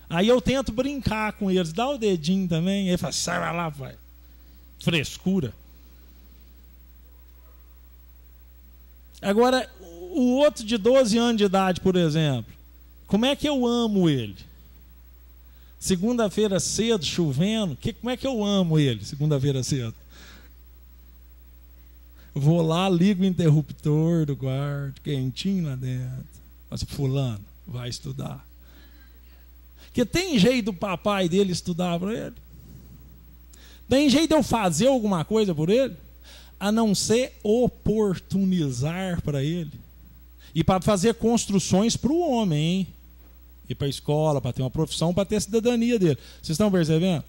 Aí eu tento brincar com eles, dá o dedinho também. Ele fala, sai lá, pai. Frescura. Agora, o outro de 12 anos de idade, por exemplo, como é que eu amo ele? Segunda-feira cedo, chovendo, como é que eu amo ele, segunda-feira cedo? Vou lá, ligo o interruptor do quarto, quentinho lá dentro. Mas fulano, vai estudar. Porque tem jeito do papai dele estudar para ele? Tem jeito de eu fazer alguma coisa por ele? A não ser oportunizar para ele. E para fazer construções para o homem, hein? Ir para a escola, para ter uma profissão, para ter a cidadania dele. Vocês estão percebendo?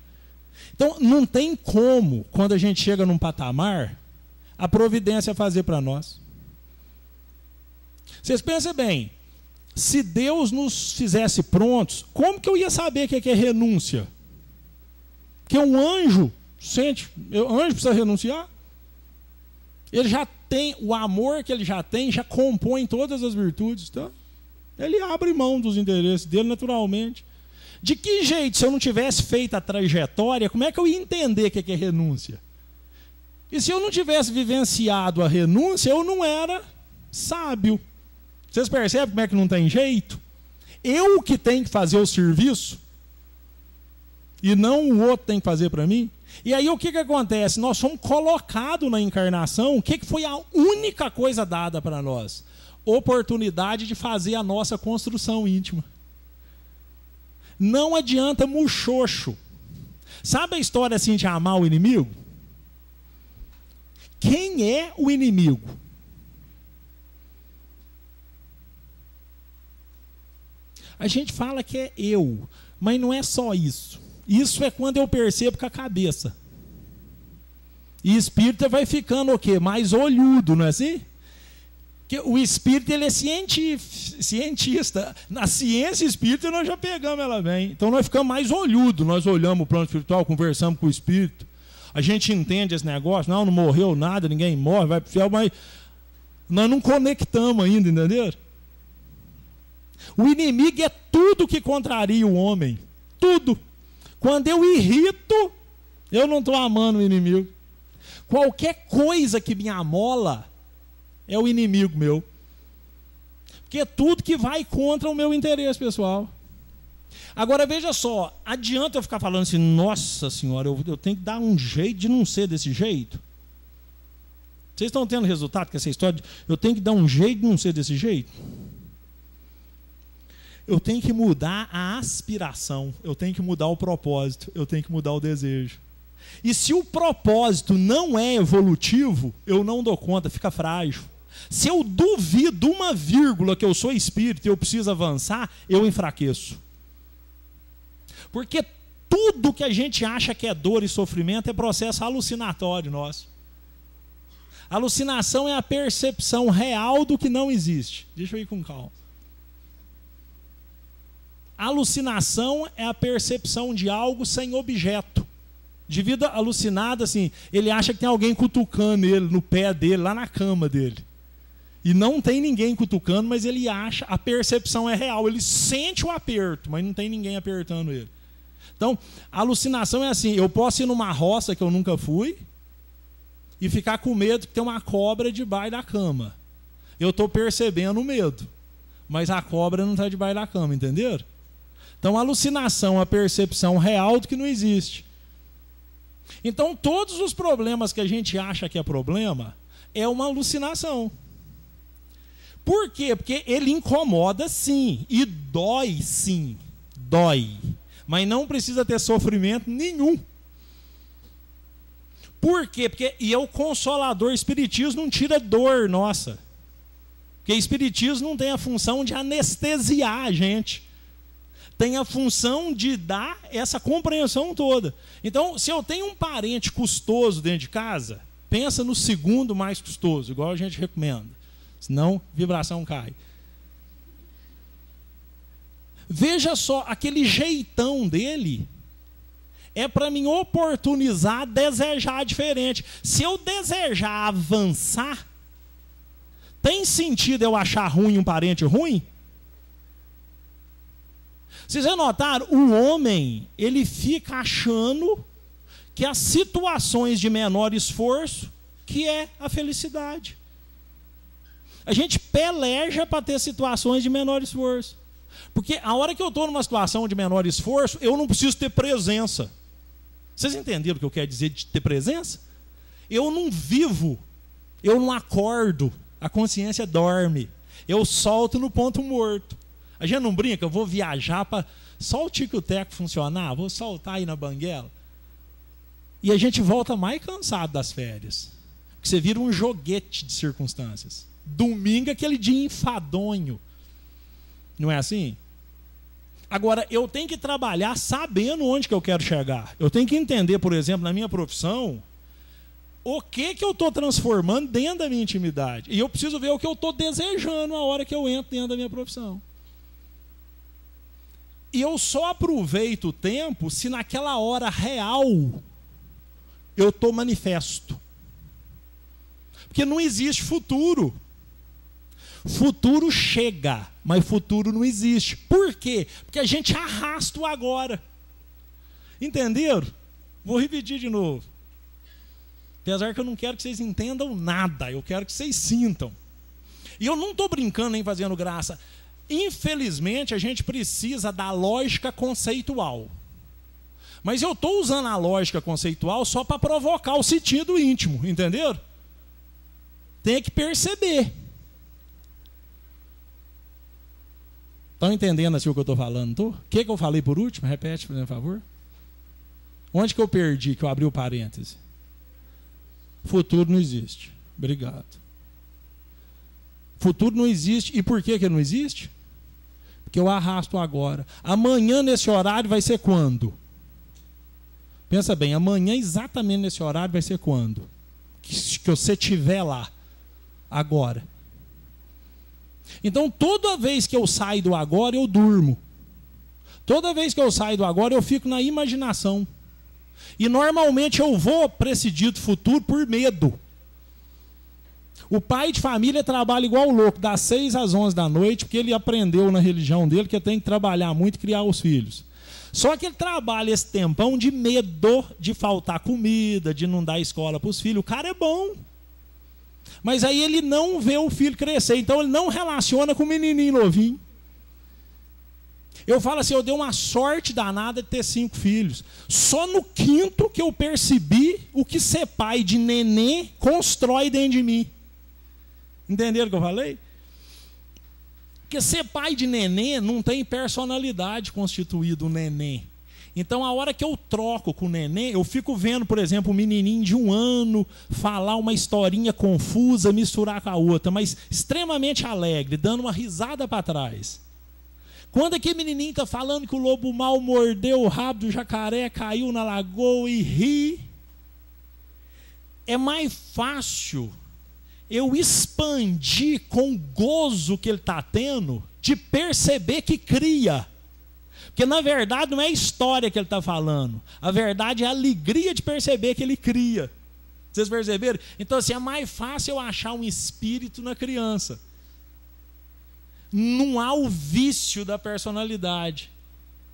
Então, não tem como, quando a gente chega num patamar, a providência fazer para nós. Vocês pensem bem, se Deus nos fizesse prontos, como que eu ia saber o que é renúncia? Porque um anjo sente, o anjo precisa renunciar? Ele já tem, o amor que ele já tem, já compõe todas as virtudes. Então, ele abre mão dos interesses dele naturalmente. De que jeito, se eu não tivesse feito a trajetória, como é que eu ia entender o que é renúncia? E se eu não tivesse vivenciado a renúncia, eu não era sábio. Vocês percebem como é que não tem jeito? Eu que tenho que fazer o serviço e não o outro tem que fazer para mim. E aí o que acontece? Nós somos colocados na encarnação. O que foi a única coisa dada para nós? Oportunidade de fazer a nossa construção íntima. Não adianta muxoxo. Sabe a história assim de amar o inimigo? Quem é o inimigo? A gente fala que é eu, mas não é só isso. Isso é quando eu percebo com a cabeça. E espírita vai ficando o quê? Mais olhudo, não é assim? Porque o espírito ele é cientista. Na ciência espírita nós já pegamos ela bem. Então nós ficamos mais olhudo. Nós olhamos o plano espiritual, conversamos com o espírito. A gente entende esse negócio. Não morreu nada, ninguém morre, vai pro céu, mas nós não conectamos ainda, entendeu? O inimigo é tudo que contraria o homem. Tudo. Quando eu irrito, eu não estou amando o inimigo. Qualquer coisa que me amola é o inimigo meu. Porque é tudo que vai contra o meu interesse pessoal. Agora veja só, adianta eu ficar falando assim, nossa senhora, eu tenho que dar um jeito de não ser desse jeito? Vocês estão tendo resultado com essa história de eu tenho que dar um jeito de não ser desse jeito? Eu tenho que mudar a aspiração, eu tenho que mudar o propósito, eu tenho que mudar o desejo. E se o propósito não é evolutivo, eu não dou conta, fica frágil. Se eu duvido uma vírgula que eu sou espírito e eu preciso avançar, eu enfraqueço. Porque tudo que a gente acha que é dor e sofrimento é processo alucinatório nosso. Alucinação é a percepção real do que não existe. Deixa eu ir com calma. Alucinação é a percepção de algo sem objeto. De vida alucinada, assim, ele acha que tem alguém cutucando ele no pé dele, lá na cama dele. E não tem ninguém cutucando, mas ele acha, a percepção é real. Ele sente o aperto, mas não tem ninguém apertando ele. Então, a alucinação é assim, eu posso ir numa roça que eu nunca fui e ficar com medo que tem uma cobra debaixo da cama. Eu estou percebendo o medo, mas a cobra não está debaixo da cama, entenderam? Então, a alucinação é a percepção real do que não existe. Então, todos os problemas que a gente acha que é problema é uma alucinação. Por quê? Porque ele incomoda sim, e dói sim, dói. Mas não precisa ter sofrimento nenhum. Por quê? Porque é o consolador. Espiritismo não tira dor nossa. Porque espiritismo não tem a função de anestesiar a gente. Tem a função de dar essa compreensão toda. Então, se eu tenho um parente custoso dentro de casa, pensa no segundo mais custoso, igual a gente recomenda. Senão, vibração cai. Veja só, aquele jeitão dele é para me oportunizar desejar diferente. Se eu desejar avançar, tem sentido eu achar ruim um parente ruim? Vocês já notaram? O homem, ele fica achando que as situações de menor esforço que é a felicidade. A gente peleja para ter situações de menor esforço. Porque a hora que eu estou numa situação de menor esforço, eu não preciso ter presença. Vocês entenderam o que eu quero dizer de ter presença? Eu não vivo, eu não acordo, a consciência dorme. Eu solto no ponto morto. A gente não brinca, eu vou viajar para só o tico e o teco funcionar, vou soltar aí na banguela. E a gente volta mais cansado das férias. Porque você vira um joguete de circunstâncias. Domingo é aquele dia enfadonho. Não é assim? Agora, eu tenho que trabalhar sabendo onde que eu quero chegar. Eu tenho que entender, por exemplo, na minha profissão, o que eu estou transformando dentro da minha intimidade. E eu preciso ver o que eu estou desejando a hora que eu entro dentro da minha profissão. E eu só aproveito o tempo se naquela hora real eu estou manifesto. Porque não existe futuro. Futuro chega, mas futuro não existe. Por quê? Porque a gente arrasta o agora. Entenderam? Vou repetir de novo. Apesar que eu não quero que vocês entendam nada, eu quero que vocês sintam. E eu não estou brincando nem fazendo graça. Infelizmente, a gente precisa da lógica conceitual. Mas eu estou usando a lógica conceitual só para provocar o sentido íntimo, entenderam? Tem que perceber. Estão entendendo assim o que eu estou falando? Tô? O que eu falei por último? Repete, por favor. Onde que eu perdi, que eu abri o parêntese? Futuro não existe. Obrigado. Futuro não existe. E por que não existe? Porque eu arrasto agora. Amanhã nesse horário vai ser quando? Pensa bem, amanhã exatamente nesse horário vai ser quando? Que você estiver lá. Agora. Então toda vez que eu saio do agora eu durmo. Toda vez que eu saio do agora eu fico na imaginação. E normalmente eu vou para esse dito futuro por medo. O pai de família trabalha igual louco, das 6 às 11 da noite, porque ele aprendeu na religião dele que tem que trabalhar muito e criar os filhos. Só que ele trabalha esse tempão de medo de faltar comida, de não dar escola para os filhos. O cara é bom. Mas aí ele não vê o filho crescer, então ele não relaciona com o menininho novinho. Eu falo assim, eu dei uma sorte danada de ter 5 filhos. Só no 5º que eu percebi o que ser pai de neném constrói dentro de mim. Entenderam o que eu falei? Porque ser pai de neném não tem personalidade constituída, o neném. Então, a hora que eu troco com o neném, eu fico vendo, por exemplo, um menininho de 1 ano falar uma historinha confusa, misturar com a outra, mas extremamente alegre, dando uma risada para trás. Quando aquele menininho está falando que o lobo mau mordeu o rabo do jacaré, caiu na lagoa e ri, é mais fácil eu expandir com o gozo que ele está tendo, de perceber que cria. Porque na verdade não é a história que ele está falando, a verdade é a alegria de perceber que ele cria. Vocês perceberam? Então assim, é mais fácil eu achar um espírito na criança. Não há o vício da personalidade,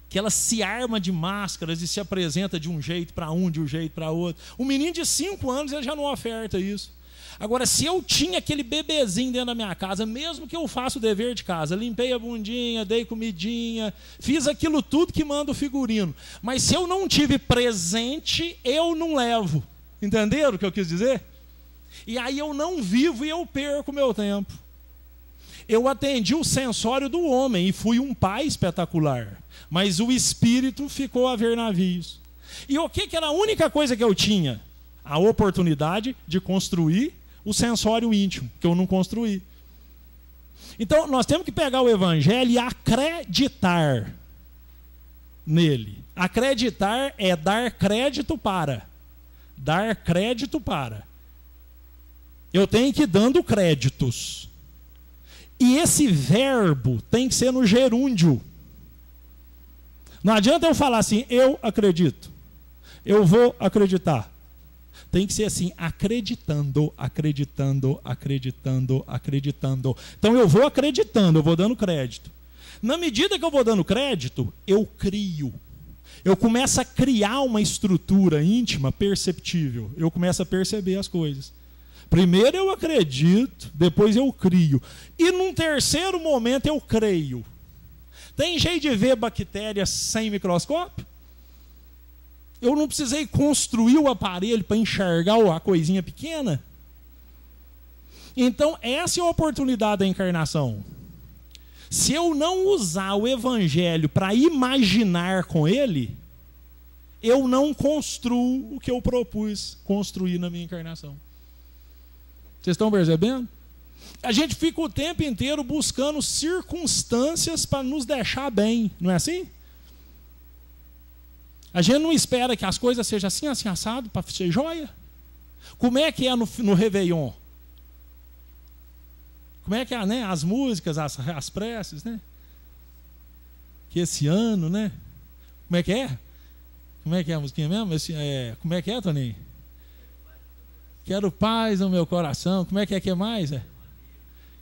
que ela se arma de máscaras e se apresenta de um jeito para um, de um jeito para outro. Um menino de 5 anos ele já não oferta isso. Agora, se eu tinha aquele bebezinho dentro da minha casa, mesmo que eu faça o dever de casa, limpei a bundinha, dei comidinha, fiz aquilo tudo que manda o figurino, mas se eu não tive presente, eu não levo. Entenderam o que eu quis dizer? E aí eu não vivo e eu perco o meu tempo. Eu atendi o sensório do homem e fui um pai espetacular, mas o espírito ficou a ver navios. E o que era a única coisa que eu tinha? A oportunidade de construir o sensório íntimo, que eu não construí. Então, nós temos que pegar o evangelho e acreditar nele. Acreditar é dar crédito para. Dar crédito para. Eu tenho que ir dando créditos. E esse verbo tem que ser no gerúndio. Não adianta eu falar assim, eu acredito. Eu vou acreditar. Tem que ser assim, acreditando, acreditando, acreditando, acreditando. Então eu vou acreditando, eu vou dando crédito. Na medida que eu vou dando crédito, eu crio. Eu começo a criar uma estrutura íntima perceptível. Eu começo a perceber as coisas. Primeiro eu acredito, depois eu crio. E num terceiro momento eu creio. Tem jeito de ver bactérias sem microscópio? Eu não precisei construir o aparelho para enxergar a coisinha pequena? Então, essa é a oportunidade da encarnação. Se eu não usar o evangelho para imaginar com ele, eu não construo o que eu propus construir na minha encarnação. Vocês estão percebendo? A gente fica o tempo inteiro buscando circunstâncias para nos deixar bem, não é assim? A gente não espera que as coisas sejam assim, assim, assado, para ser joia. Como é que é no Réveillon? Como é que é, né? As músicas, as preces, né? Que esse ano, né? Como é que é? Como é que é a musiquinha mesmo? Como é que é, Toninho? Quero paz no meu coração. Como é que mais?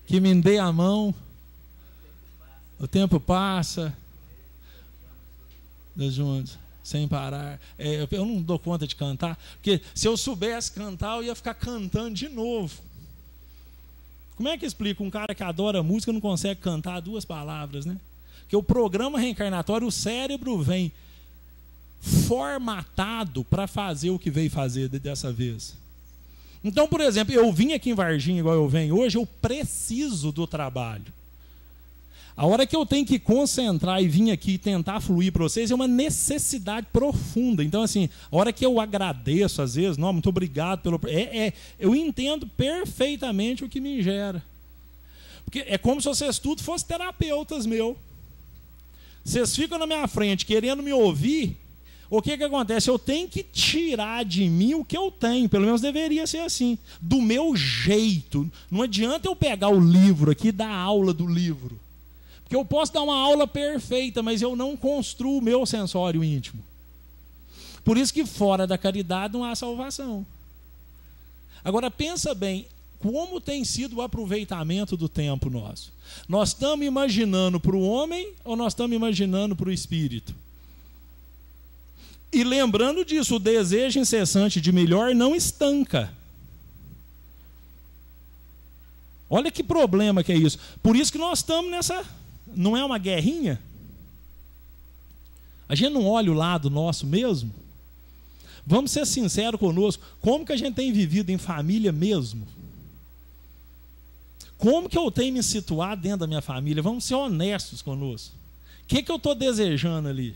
Que me dê a mão. O tempo passa. Deus juntos. Sem parar. Eu não dou conta de cantar, porque se eu soubesse cantar, eu ia ficar cantando de novo. Como é que explica um cara que adora música não consegue cantar 2 palavras, né? Porque o programa reencarnatório, o cérebro vem formatado para fazer o que veio fazer dessa vez. Então, por exemplo, eu vim aqui em Varginha, igual eu venho hoje, eu preciso do trabalho. A hora que eu tenho que concentrar e vir aqui e tentar fluir para vocês é uma necessidade profunda. Então, assim, a hora que eu agradeço, às vezes, não, muito obrigado pelo... eu entendo perfeitamente o que me gera. Porque é como se vocês tudo fossem terapeutas meu. Vocês ficam na minha frente querendo me ouvir, o que acontece? Eu tenho que tirar de mim o que eu tenho, pelo menos deveria ser assim, do meu jeito. Não adianta eu pegar o livro aqui e dar aula do livro. Porque eu posso dar uma aula perfeita, mas eu não construo o meu sensório íntimo. Por isso que fora da caridade não há salvação. Agora pensa bem, como tem sido o aproveitamento do tempo nosso? Nós estamos imaginando para o homem ou nós estamos imaginando para o espírito? E lembrando disso, o desejo incessante de melhor não estanca. Olha que problema que é isso. Por isso que nós estamos nessa... Não é uma guerrinha? A gente não olha o lado nosso mesmo? Vamos ser sinceros conosco. Como que a gente tem vivido em família mesmo? Como que eu tenho me situado dentro da minha família? Vamos ser honestos conosco. O que eu estou desejando ali?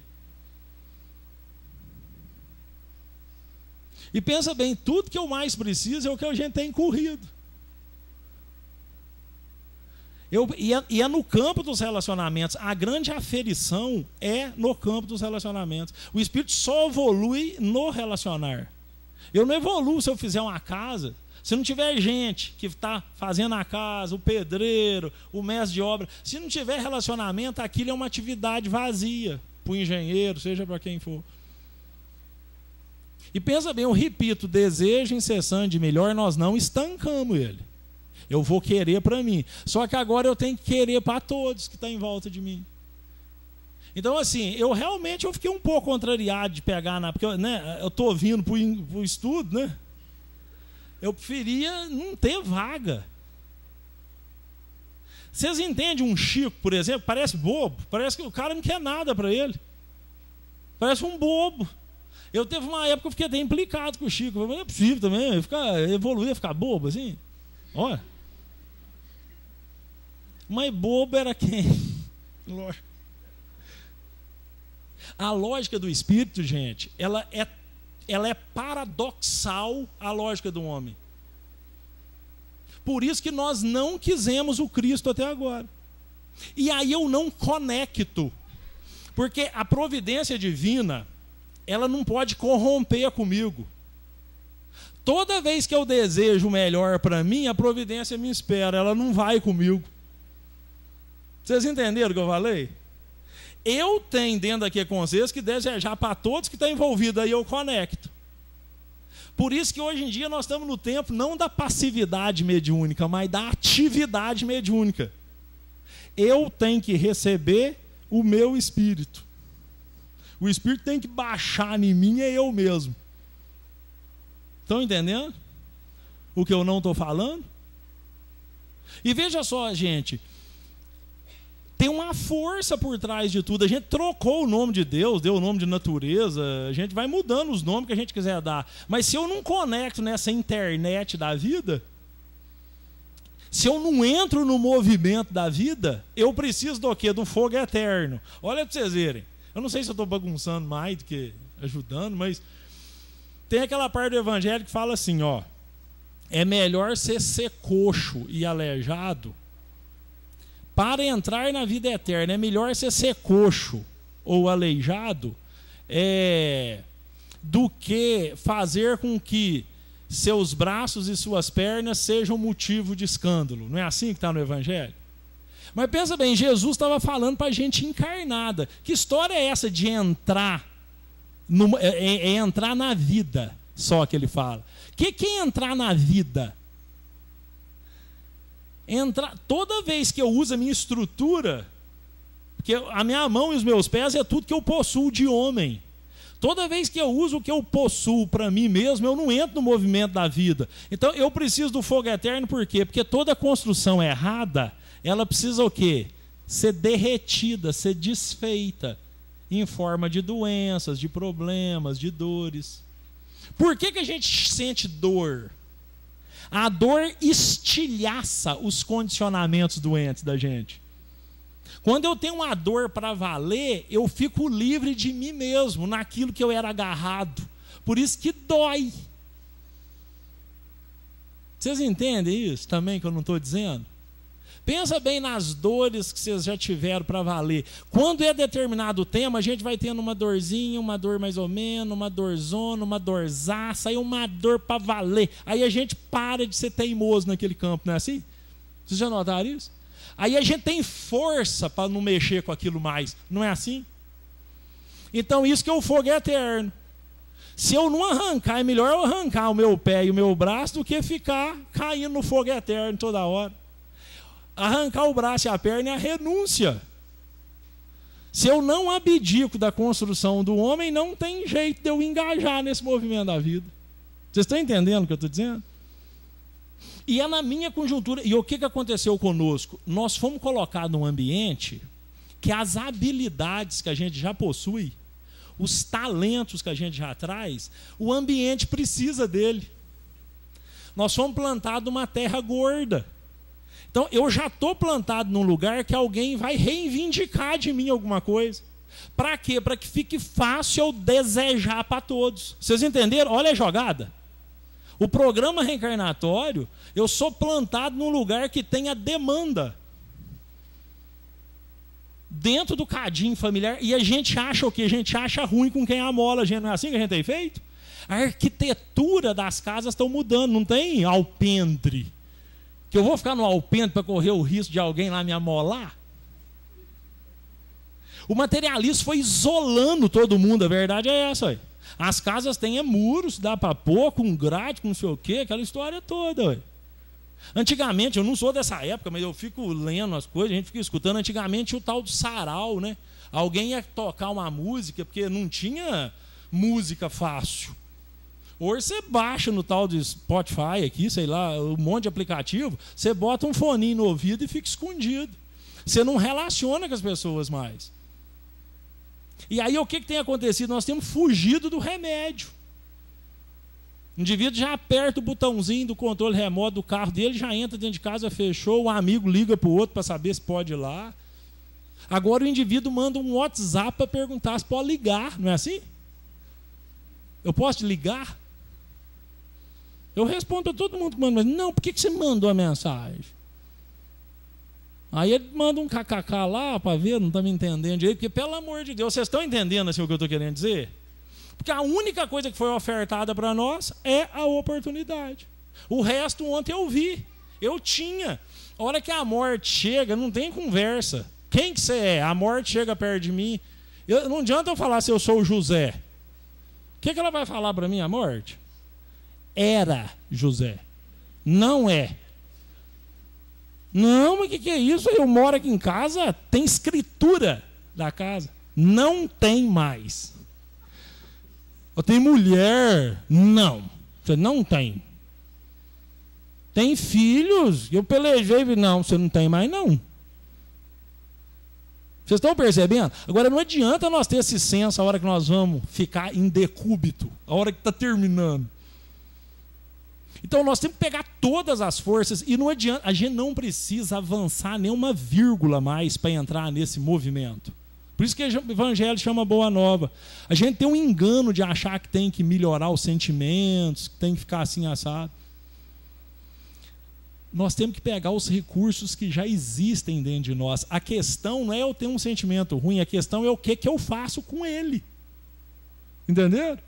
E pensa bem, tudo que eu mais preciso é o que a gente tem corrido. E é no campo dos relacionamentos. A grande aferição é no campo dos relacionamentos. O espírito só evolui no relacionar. Eu não evoluo se eu fizer uma casa, se não tiver gente que está fazendo a casa, o pedreiro, o mestre de obra. Se não tiver relacionamento, aquilo é uma atividade vazia para o engenheiro, seja para quem for. E pensa bem, eu repito, desejo incessante de melhor, nós não estancamos ele. Eu vou querer para mim. Só que agora eu tenho que querer para todos que estão em volta de mim. Então, assim, eu fiquei um pouco contrariado de pegar porque eu estou vindo para o estudo, né? Eu preferia não ter vaga. Vocês entendem um Chico, por exemplo? Parece bobo. Parece que o cara não quer nada para ele. Parece um bobo. Eu teve uma época que eu fiquei até implicado com o Chico. Não é possível também evoluir, ficar bobo assim. Olha. Mas bobo era quem? Lógico. A lógica do espírito, gente, ela é paradoxal à lógica do homem. Por isso que nós não quisemos o Cristo até agora. E aí eu não conecto. Porque a providência divina, ela não pode corromper comigo. Toda vez que eu desejo o melhor para mim, a providência me espera, ela não vai comigo. Vocês entenderam o que eu falei? Eu tenho dentro daqui com vocês que desejar para todos que estão envolvidos, aí eu conecto. Por isso que hoje em dia nós estamos no tempo não da passividade mediúnica, mas da atividade mediúnica. Eu tenho que receber o meu espírito. O espírito tem que baixar em mim, é eu mesmo. Estão entendendo o que eu não estou falando? E veja só, gente, tem uma força por trás de tudo. A gente trocou o nome de Deus, deu o nome de natureza, a gente vai mudando os nomes que a gente quiser dar. Mas se eu não conecto nessa internet da vida, se eu não entro no movimento da vida, eu preciso do quê? Do fogo eterno. Olha para vocês verem. Eu não sei se eu estou bagunçando mais do que ajudando, mas tem aquela parte do evangelho que fala assim, ó, é melhor ser coxo e aleijado para entrar na vida eterna. É melhor ser coxo ou aleijado do que fazer com que seus braços e suas pernas sejam motivo de escândalo. Não é assim que está no evangelho? Mas pensa bem, Jesus estava falando para a gente encarnada. Que história é essa de entrar? Entrar na vida, só que ele fala. Que é entrar na vida? Toda vez que eu uso a minha estrutura, porque a minha mão e os meus pés é tudo que eu possuo de homem. Toda vez que eu uso o que eu possuo para mim mesmo, eu não entro no movimento da vida. Então eu preciso do fogo eterno, por quê? Porque toda construção errada, ela precisa o quê? Ser derretida, ser desfeita em forma de doenças, de problemas, de dores. Por que a gente sente dor? A dor estilhaça os condicionamentos doentes da gente. Quando eu tenho uma dor para valer, eu fico livre de mim mesmo, naquilo que eu era agarrado. Por isso que dói. Vocês entendem isso também que eu não estou dizendo? Pensa bem nas dores que vocês já tiveram para valer. Quando é determinado tema, a gente vai tendo uma dorzinha, uma dor mais ou menos, uma dorzona, uma dorzaça, aí uma dor para valer. Aí a gente para de ser teimoso naquele campo, não é assim? Vocês já notaram isso? Aí a gente tem força para não mexer com aquilo mais, não é assim? Então isso que é o fogo eterno. Se eu não arrancar, é melhor eu arrancar o meu pé e o meu braço do que ficar caindo no fogo eterno toda hora. Arrancar o braço e a perna é a renúncia. Se eu não abdico da construção do homem, não tem jeito de eu engajar nesse movimento da vida. Vocês estão entendendo o que eu estou dizendo? E é na minha conjuntura. E o que aconteceu conosco? Nós fomos colocados num ambiente que as habilidades que a gente já possui, os talentos que a gente já traz, o ambiente precisa dele. Nós fomos plantados numa terra gorda. Então, eu já estou plantado num lugar que alguém vai reivindicar de mim alguma coisa. Para quê? Para que fique fácil eu desejar para todos. Vocês entenderam? Olha a jogada. O programa reencarnatório, eu sou plantado num lugar que tem a demanda. dentro do cadinho familiar, e a gente acha o quê? A gente acha ruim com quem amola a gente. Não é assim que a gente tem feito? A arquitetura das casas estão mudando, não tem alpendre. Que eu vou ficar no alpendre para correr o risco de alguém lá me amolar? O materialismo foi isolando todo mundo, a verdade é essa. Ué. As casas têm muros, dá para pôr, com grade, com não sei o quê, aquela história toda. Ué. Antigamente, eu não sou dessa época, mas eu fico lendo as coisas, a gente fica escutando. Antigamente o tal do sarau, né? Alguém ia tocar uma música, porque não tinha música fácil. Hoje você baixa no tal de Spotify aqui, sei lá, um monte de aplicativo, você bota um foninho no ouvido e fica escondido. Você não relaciona com as pessoas mais. E aí o que tem acontecido? Nós temos fugido do remédio. O indivíduo já aperta o botãozinho do controle remoto do carro dele, já entra dentro de casa, fechou, o amigo liga para o outro para saber se pode ir lá. Agora o indivíduo manda um WhatsApp para perguntar se pode ligar, não é assim? Eu posso te ligar? Eu respondo para todo mundo que manda, mas não, por que você mandou a mensagem? Aí ele manda um kkk lá para ver, não está me entendendo direito, porque pelo amor de Deus, vocês estão entendendo assim o que eu estou querendo dizer? Porque a única coisa que foi ofertada para nós é a oportunidade. O resto ontem eu vi, eu tinha. A hora que a morte chega, não tem conversa. Quem que você é? A morte chega perto de mim. Não adianta eu falar se eu sou o José. O que ela vai falar para mim, a morte? Era José. Não é. Não, mas o que é isso? Eu moro aqui em casa, tem escritura da casa. Não tem mais. Eu tenho mulher? Não. Você não tem. Tem filhos? Eu pelejei. Não, você não tem mais não. Vocês estão percebendo? Agora não adianta nós ter esse senso a hora que nós vamos ficar em decúbito, a hora que está terminando. Então nós temos que pegar todas as forças e não adianta, a gente não precisa avançar nenhuma vírgula mais para entrar nesse movimento. Por isso que o evangelho chama Boa Nova. A gente tem um engano de achar que tem que melhorar os sentimentos, que tem que ficar assim assado. Nós temos que pegar os recursos que já existem dentro de nós. A questão não é eu ter um sentimento ruim, a questão é o que eu faço com ele. Entenderam?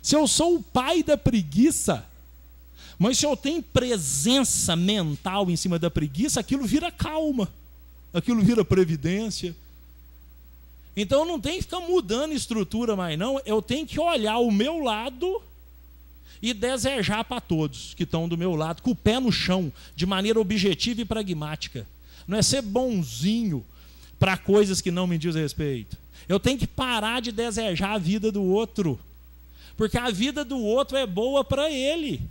Se eu sou o pai da preguiça, mas se eu tenho presença mental em cima da preguiça, aquilo vira calma, aquilo vira previdência. Então eu não tenho que ficar mudando estrutura mais não, eu tenho que olhar o meu lado e desejar para todos que estão do meu lado, com o pé no chão, de maneira objetiva e pragmática. Não é ser bonzinho para coisas que não me dizem respeito. Eu tenho que parar de desejar a vida do outro, porque a vida do outro é boa para ele.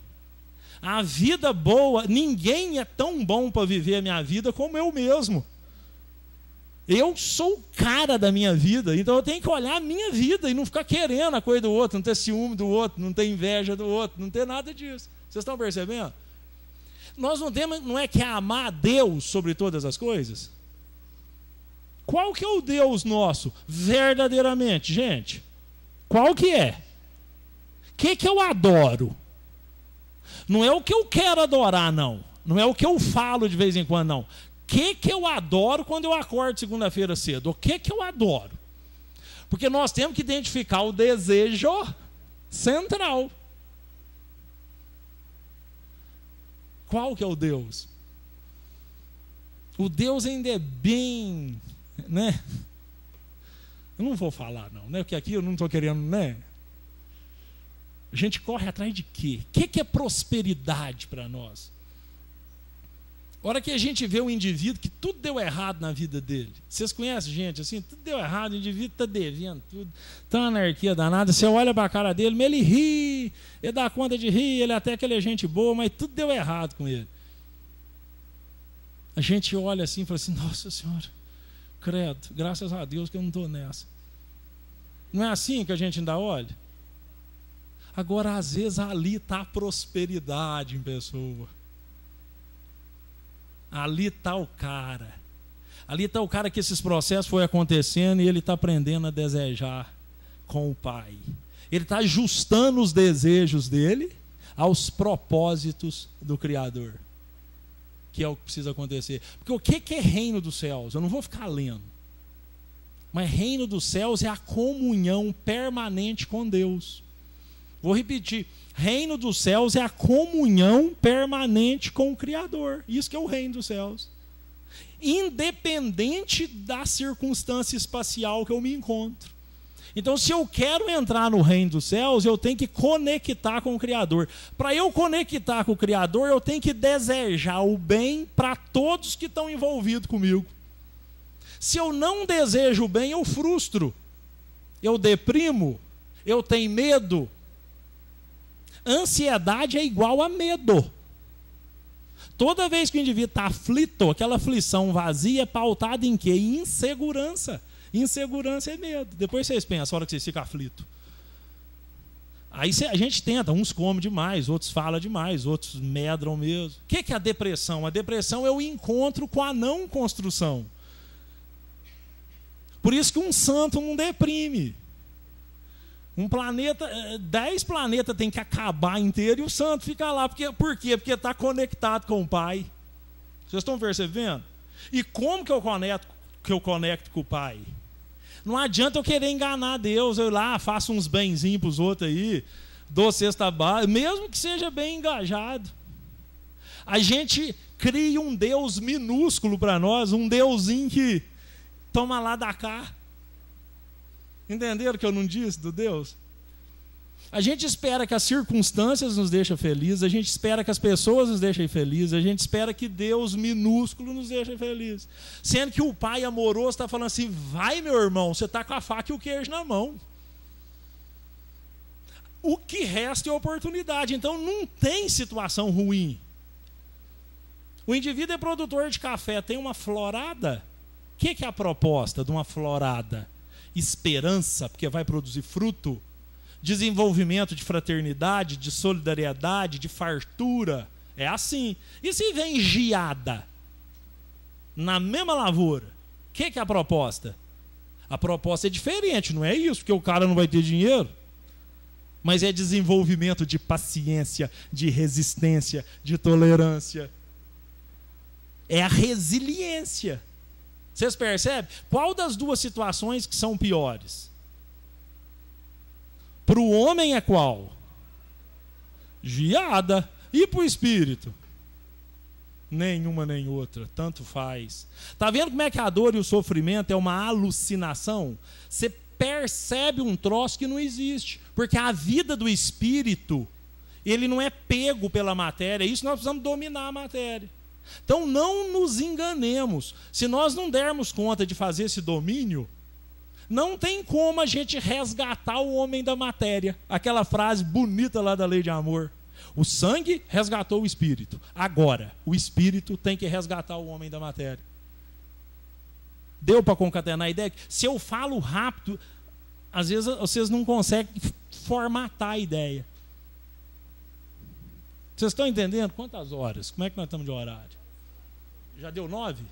A vida boa, ninguém é tão bom para viver a minha vida como eu mesmo. Eu sou o cara da minha vida, então eu tenho que olhar a minha vida e não ficar querendo a coisa do outro, não ter ciúme do outro, não ter inveja do outro, não ter nada disso. Vocês estão percebendo? Nós não temos, não é que é amar a Deus sobre todas as coisas? Qual que é o Deus nosso, verdadeiramente, gente? Qual que é? O que eu adoro? Não é o que eu quero adorar, não. Não é o que eu falo de vez em quando, não. O que eu adoro quando eu acordo segunda-feira cedo? O que eu adoro? Porque nós temos que identificar o desejo central. Qual que é o Deus? O Deus ainda é bem, né? Eu não vou falar não, né? Porque aqui eu não estou querendo, né? A gente corre atrás de quê? O que é prosperidade para nós? A hora que a gente vê um indivíduo que tudo deu errado na vida dele. Vocês conhecem gente assim? Tudo deu errado, o indivíduo está devendo tudo. Está uma anarquia danada. Você olha para a cara dele, mas ele ri, ele dá conta de rir, ele até que ele é gente boa, mas tudo deu errado com ele. A gente olha assim e fala assim, nossa Senhora, credo, graças a Deus que eu não estou nessa. Não é assim que a gente ainda olha? Agora, às vezes, ali está a prosperidade em pessoa. Ali está o cara. Ali está o cara que esses processos foram acontecendo e ele está aprendendo a desejar com o Pai. Ele está ajustando os desejos dele aos propósitos do Criador. Que é o que precisa acontecer. Porque o que é reino dos céus? Eu não vou ficar lendo. Mas reino dos céus é a comunhão permanente com Deus. Vou repetir. Reino dos céus é a comunhão permanente com o Criador. Isso que é o reino dos céus. Independente da circunstância espacial que eu me encontro. Então, se eu quero entrar no reino dos céus, eu tenho que conectar com o Criador. Para eu conectar com o Criador, eu tenho que desejar o bem para todos que estão envolvidos comigo. Se eu não desejo o bem, eu frustro, eu deprimo, eu tenho medo. Ansiedade é igual a medo. Toda vez que o indivíduo está aflito, aquela aflição vazia é pautada em quê? Em insegurança. Insegurança é medo. Depois vocês pensam, a hora que vocês ficam aflitos. Aí a gente tenta, uns comem demais, outros falam demais, outros medram mesmo. O que é a depressão? A depressão é o encontro com a não construção. Por isso que um santo não deprime. Um planeta, 10 planetas tem que acabar inteiro e o santo fica lá. Por quê? Porque está conectado com o Pai. Vocês estão percebendo? E como que eu conecto com o Pai? Não adianta eu querer enganar Deus, eu ir lá, faço uns benzinhos para os outros aí, dou cesta básica, mesmo que seja bem engajado. A gente cria um Deus minúsculo para nós, um Deusinho que toma lá da cá. Entenderam o que eu não disse do Deus? A gente espera que as circunstâncias nos deixem felizes, a gente espera que as pessoas nos deixem felizes, a gente espera que Deus minúsculo nos deixe felizes. Sendo que o Pai amoroso está falando assim, vai meu irmão, você está com a faca e o queijo na mão. O que resta é oportunidade, então não tem situação ruim. O indivíduo é produtor de café, tem uma florada. O que é a proposta de uma florada? Esperança, porque vai produzir fruto. Desenvolvimento de fraternidade, de solidariedade, de fartura. É assim. E se vem geada na mesma lavoura, o que é a proposta? A proposta é diferente, não é isso, porque o cara não vai ter dinheiro. Mas é desenvolvimento de paciência, de resistência, de tolerância. É a resiliência. Vocês percebem? Qual das duas situações que são piores? Para o homem é qual? Geada. E para o espírito? Nenhuma nem outra, tanto faz. Está vendo como é que a dor e o sofrimento é uma alucinação? Você percebe um troço que não existe. Porque a vida do espírito, ele não é pego pela matéria. Isso nós precisamos dominar a matéria. Então não nos enganemos. Se nós não dermos conta de fazer esse domínio, não tem como a gente resgatar o homem da matéria. Aquela frase bonita lá da lei de amor. O sangue resgatou o espírito. Agora, o espírito tem que resgatar o homem da matéria. Deu para concatenar a ideia? Se eu falo rápido, às vezes vocês não conseguem formatar a ideia. Vocês estão entendendo? Quantas horas? Como é que nós estamos de horário? Já deu 9?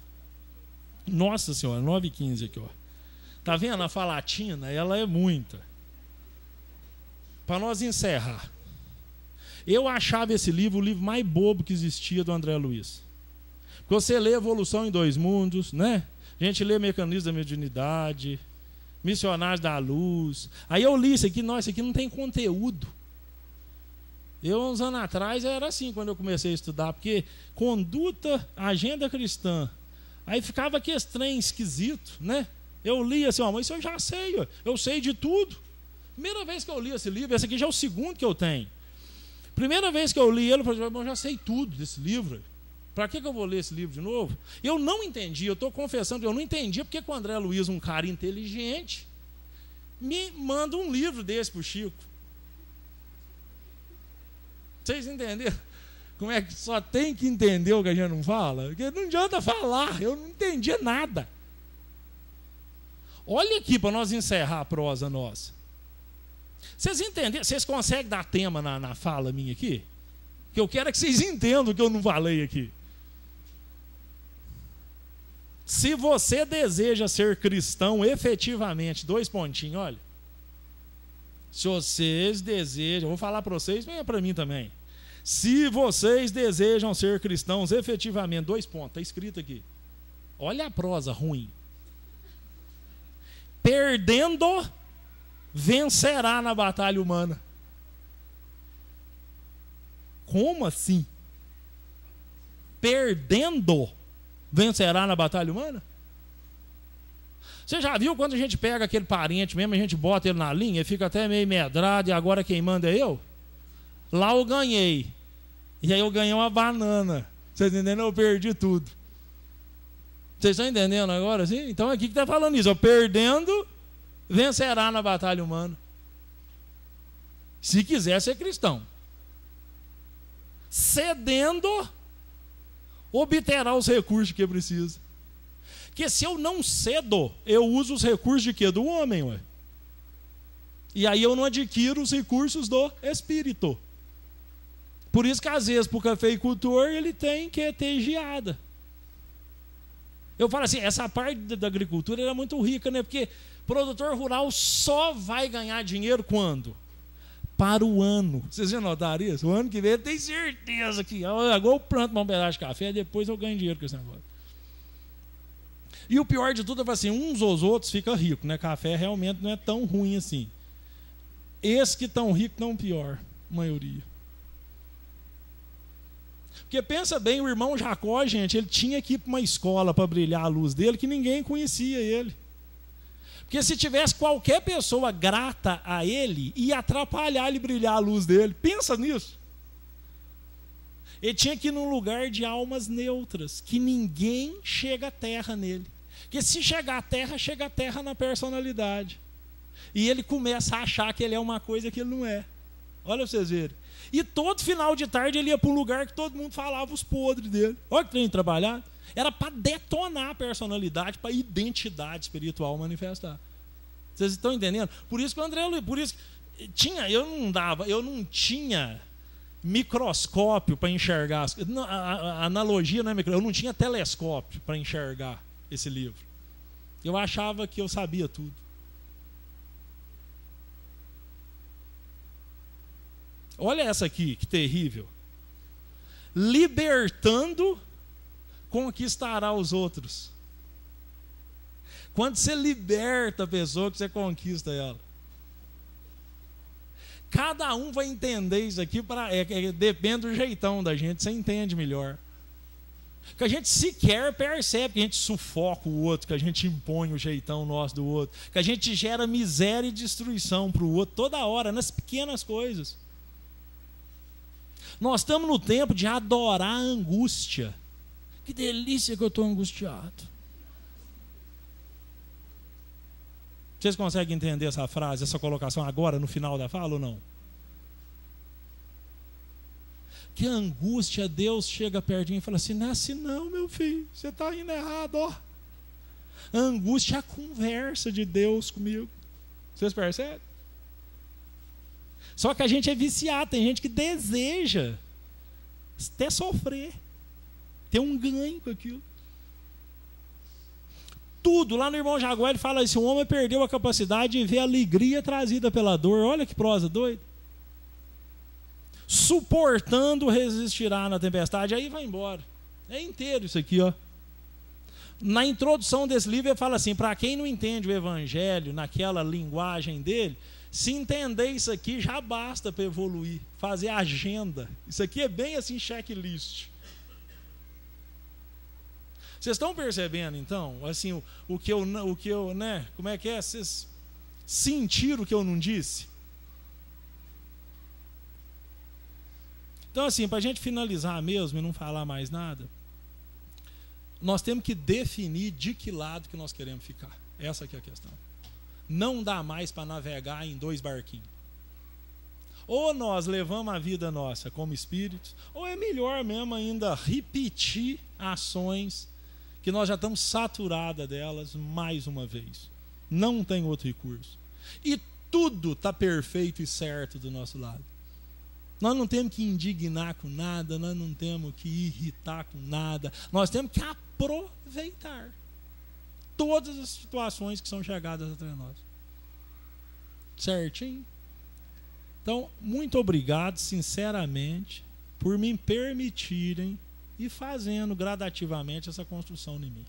Nossa Senhora, 9h15 aqui, ó. Tá vendo? A falatina, ela é muita. Para nós encerrar. Eu achava esse livro o livro mais bobo que existia do André Luiz. Porque você lê Evolução em Dois Mundos, né? A gente lê Mecanismo da Mediunidade, Missionários da Luz. Aí eu li isso aqui, nossa, isso aqui não tem conteúdo. Eu, uns anos atrás, era assim quando eu comecei a estudar, porque conduta, agenda cristã. Aí ficava aquele trem esquisito, né? Eu li assim, ó, mas isso eu já sei, ó, eu sei de tudo. Primeira vez que eu li esse livro, esse aqui já é o segundo que eu tenho. Primeira vez que eu li ele, eu falei, eu já sei tudo desse livro. Para que eu vou ler esse livro de novo? Eu não entendi, eu estou confessando, eu não entendi porque que o André Luiz, um cara inteligente, me manda um livro desse para o Chico. Vocês entenderam? Como é que só tem que entender o que a gente não fala? Porque não adianta falar, eu não entendia nada. Olha aqui para nós encerrar a prosa nossa. Vocês entenderam? Vocês conseguem dar tema na fala minha aqui? Que eu quero é que vocês entendam o que eu não falei aqui. Se você deseja ser cristão efetivamente, 2 pontinhos, olha. Se vocês desejam, vou falar para vocês, venha para mim também. Se vocês desejam ser cristãos efetivamente, 2 pontos, está escrito aqui. Olha a prosa ruim. perdendo, vencerá na batalha humana. Como assim? Perdendo, vencerá na batalha humana? Você já viu quando a gente pega aquele parente mesmo, a gente bota ele na linha, fica até meio medrado, e agora quem manda é eu? Lá eu ganhei. E aí eu ganhei uma banana. Vocês entenderam? Eu perdi tudo. Vocês estão entendendo agora, sim? Então aqui que está falando isso. Perdendo, vencerá na batalha humana. Se quiser ser cristão. Cedendo, obterá os recursos que precisa. Porque se eu não cedo, eu uso os recursos de quê? Do homem, ué. E aí eu não adquiro os recursos do Espírito. Por isso que às vezes para o cafeicultor ele tem que ter geada. Eu falo assim, essa parte da agricultura era muito rica, né? Porque produtor rural só vai ganhar dinheiro quando? Para o ano. Vocês já notaram isso? O ano que vem tem certeza que agora eu planto um pedaço de café, depois eu ganho dinheiro com esse negócio. E o pior de tudo é assim, uns ou os outros ficam ricos, né? Café realmente não é tão ruim assim. Esses que estão ricos não pior, a maioria. Porque pensa bem, o irmão Jacó, gente, ele tinha que ir para uma escola para brilhar a luz dele, que ninguém conhecia ele. Porque se tivesse qualquer pessoa grata a ele, ia atrapalhar ele brilhar a luz dele. Pensa nisso. Ele tinha que ir num lugar de almas neutras, que ninguém chega à terra nele. Porque se chegar à terra, chega à terra na personalidade. E ele começa a achar que ele é uma coisa que ele não é. Olha para vocês verem. E todo final de tarde ele ia para um lugar que todo mundo falava os podres dele. Olha que trem de trabalhar. Era para detonar a personalidade, para a identidade espiritual manifestar. Vocês estão entendendo? Por isso que o André Luiz, por isso eu não tinha microscópio para enxergar. A analogia não é microscópio, eu não tinha telescópio para enxergar esse livro. Eu achava que eu sabia tudo. Olha essa aqui, que terrível. Libertando, conquistará os outros. Quando você liberta a pessoa, que você conquista ela. Cada um vai entender isso aqui, depende do jeitão da gente, você entende melhor. Que a gente sequer percebe que a gente sufoca o outro, que a gente impõe o jeitão nosso do outro, que a gente gera miséria e destruição para o outro toda hora, nas pequenas coisas. Nós estamos no tempo de adorar a angústia. Que delícia que eu estou angustiado. Vocês conseguem entender essa frase, essa colocação agora, no final da fala ou não? Que a angústia, Deus chega pertinho e fala assim, não é assim não, meu filho, você está indo errado, ó. A angústia é a conversa de Deus comigo. Vocês percebem? Só que a gente é viciado, tem gente que deseja até sofrer, ter um ganho com aquilo. Tudo, lá no irmão Jaguar ele fala assim, o homem perdeu a capacidade de ver a alegria trazida pela dor. Olha que prosa doida. Suportando resistirá na tempestade, aí vai embora. É inteiro isso aqui, ó. Na introdução desse livro ele fala assim, para quem não entende o evangelho naquela linguagem dele, se entender isso aqui já basta para evoluir, fazer agenda. Isso aqui é bem assim checklist. Vocês estão percebendo então, assim, o que eu, né, como é que é? Vocês sentiram o que eu não disse? Então assim, para a gente finalizar mesmo e não falar mais nada, nós temos que definir de que lado que nós queremos ficar. Essa aqui é a questão. Não dá mais para navegar em dois barquinhos. Ou nós levamos a vida nossa como espíritos, ou é melhor mesmo ainda repetir ações que nós já estamos saturados delas mais uma vez. Não tem outro recurso. E tudo está perfeito e certo do nosso lado. Nós não temos que indignar com nada, nós não temos que irritar com nada, nós temos que aproveitar todas as situações que são chegadas até nós. Certinho? Então, muito obrigado, sinceramente, por me permitirem ir fazendo gradativamente essa construção em mim.